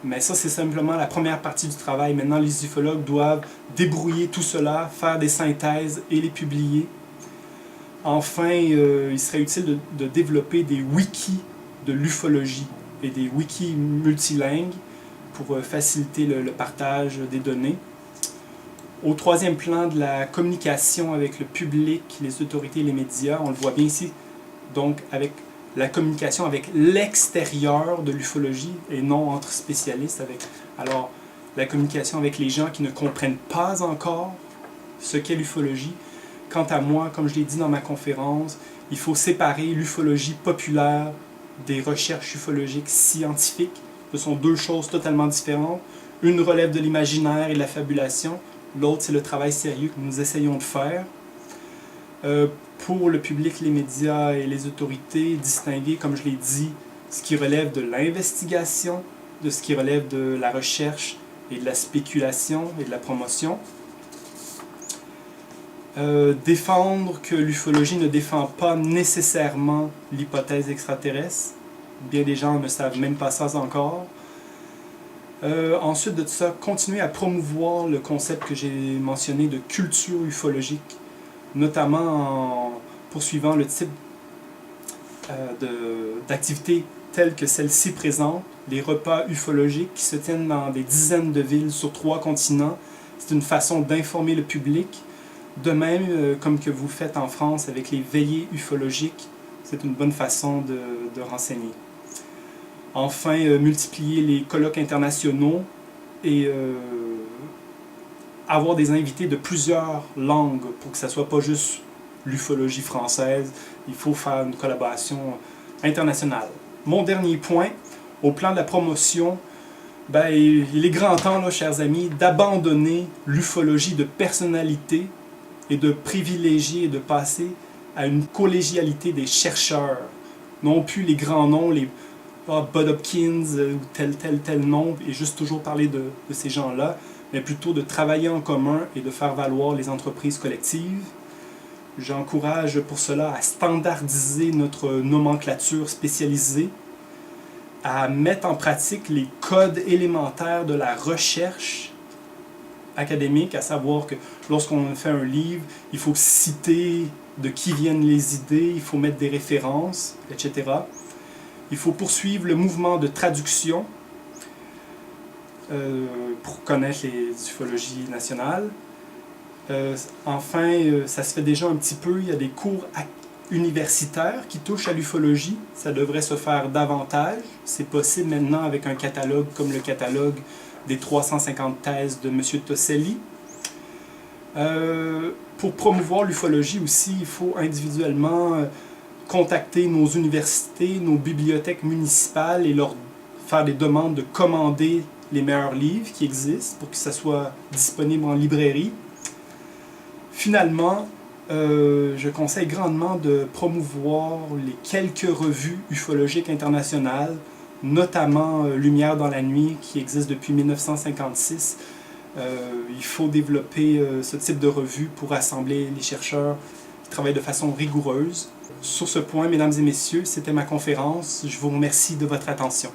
B: Mais ça, c'est simplement la première partie du travail. Maintenant, les ufologues doivent débrouiller tout cela, faire des synthèses et les publier. Enfin, il serait utile de développer des wikis de l'ufologie et des wikis multilingues pour faciliter le partage des données. Au troisième plan de la communication avec le public, les autorités et les médias, on le voit bien ici, donc avec la communication avec l'extérieur de l'ufologie et non entre spécialistes. Alors, la communication avec les gens qui ne comprennent pas encore ce qu'est l'ufologie. Quant à moi, comme je l'ai dit dans ma conférence, il faut séparer l'ufologie populaire des recherches ufologiques scientifiques. Ce sont deux choses totalement différentes. Une relève de l'imaginaire et de la fabulation, l'autre c'est le travail sérieux que nous essayons de faire. Pour le public, les médias et les autorités, distinguer, comme je l'ai dit, ce qui relève de l'investigation, de ce qui relève de la recherche et de la spéculation et de la promotion. Défendre que l'ufologie ne défend pas nécessairement l'hypothèse extraterrestre. Bien des gens ne savent même pas ça encore. Ensuite de ça, continuer à promouvoir le concept que j'ai mentionné de culture ufologique, notamment en poursuivant le type d'activités telles que celle-ci présente, les repas ufologiques qui se tiennent dans des dizaines de villes sur 3 continents. C'est une façon d'informer le public. De même, comme que vous faites en France avec les veillées ufologiques, c'est une bonne façon de renseigner. Enfin, multiplier les colloques internationaux et avoir des invités de plusieurs langues pour que ça ne soit pas juste l'ufologie française. Il faut faire une collaboration internationale. Mon dernier point, au plan de la promotion, il est grand temps, là, chers amis, d'abandonner l'ufologie de personnalité et de privilégier et de passer à une collégialité des chercheurs. Non plus les grands noms, les Bud Hopkins ou tel nom, et juste toujours parler de ces gens-là, mais plutôt de travailler en commun et de faire valoir les entreprises collectives. J'encourage pour cela à standardiser notre nomenclature spécialisée, à mettre en pratique les codes élémentaires de la recherche académique, à savoir que lorsqu'on fait un livre, il faut citer de qui viennent les idées, il faut mettre des références, etc. Il faut poursuivre le mouvement de traduction pour connaître les ufologies nationales. Enfin, ça se fait déjà un petit peu, il y a des cours universitaires qui touchent à l'ufologie. Ça devrait se faire davantage. C'est possible maintenant avec un catalogue comme le catalogue des 350 thèses de M. Tosselli. Pour promouvoir l'ufologie aussi, il faut individuellement contacter nos universités, nos bibliothèques municipales et leur faire des demandes de commander les meilleurs livres qui existent pour que ça soit disponible en librairie. Finalement, je conseille grandement de promouvoir les quelques revues ufologiques internationales, notamment Lumière dans la nuit, qui existe depuis 1956. Il faut développer ce type de revue pour rassembler les chercheurs qui travaillent de façon rigoureuse. Sur ce point, mesdames et messieurs, c'était ma conférence. Je vous remercie de votre attention.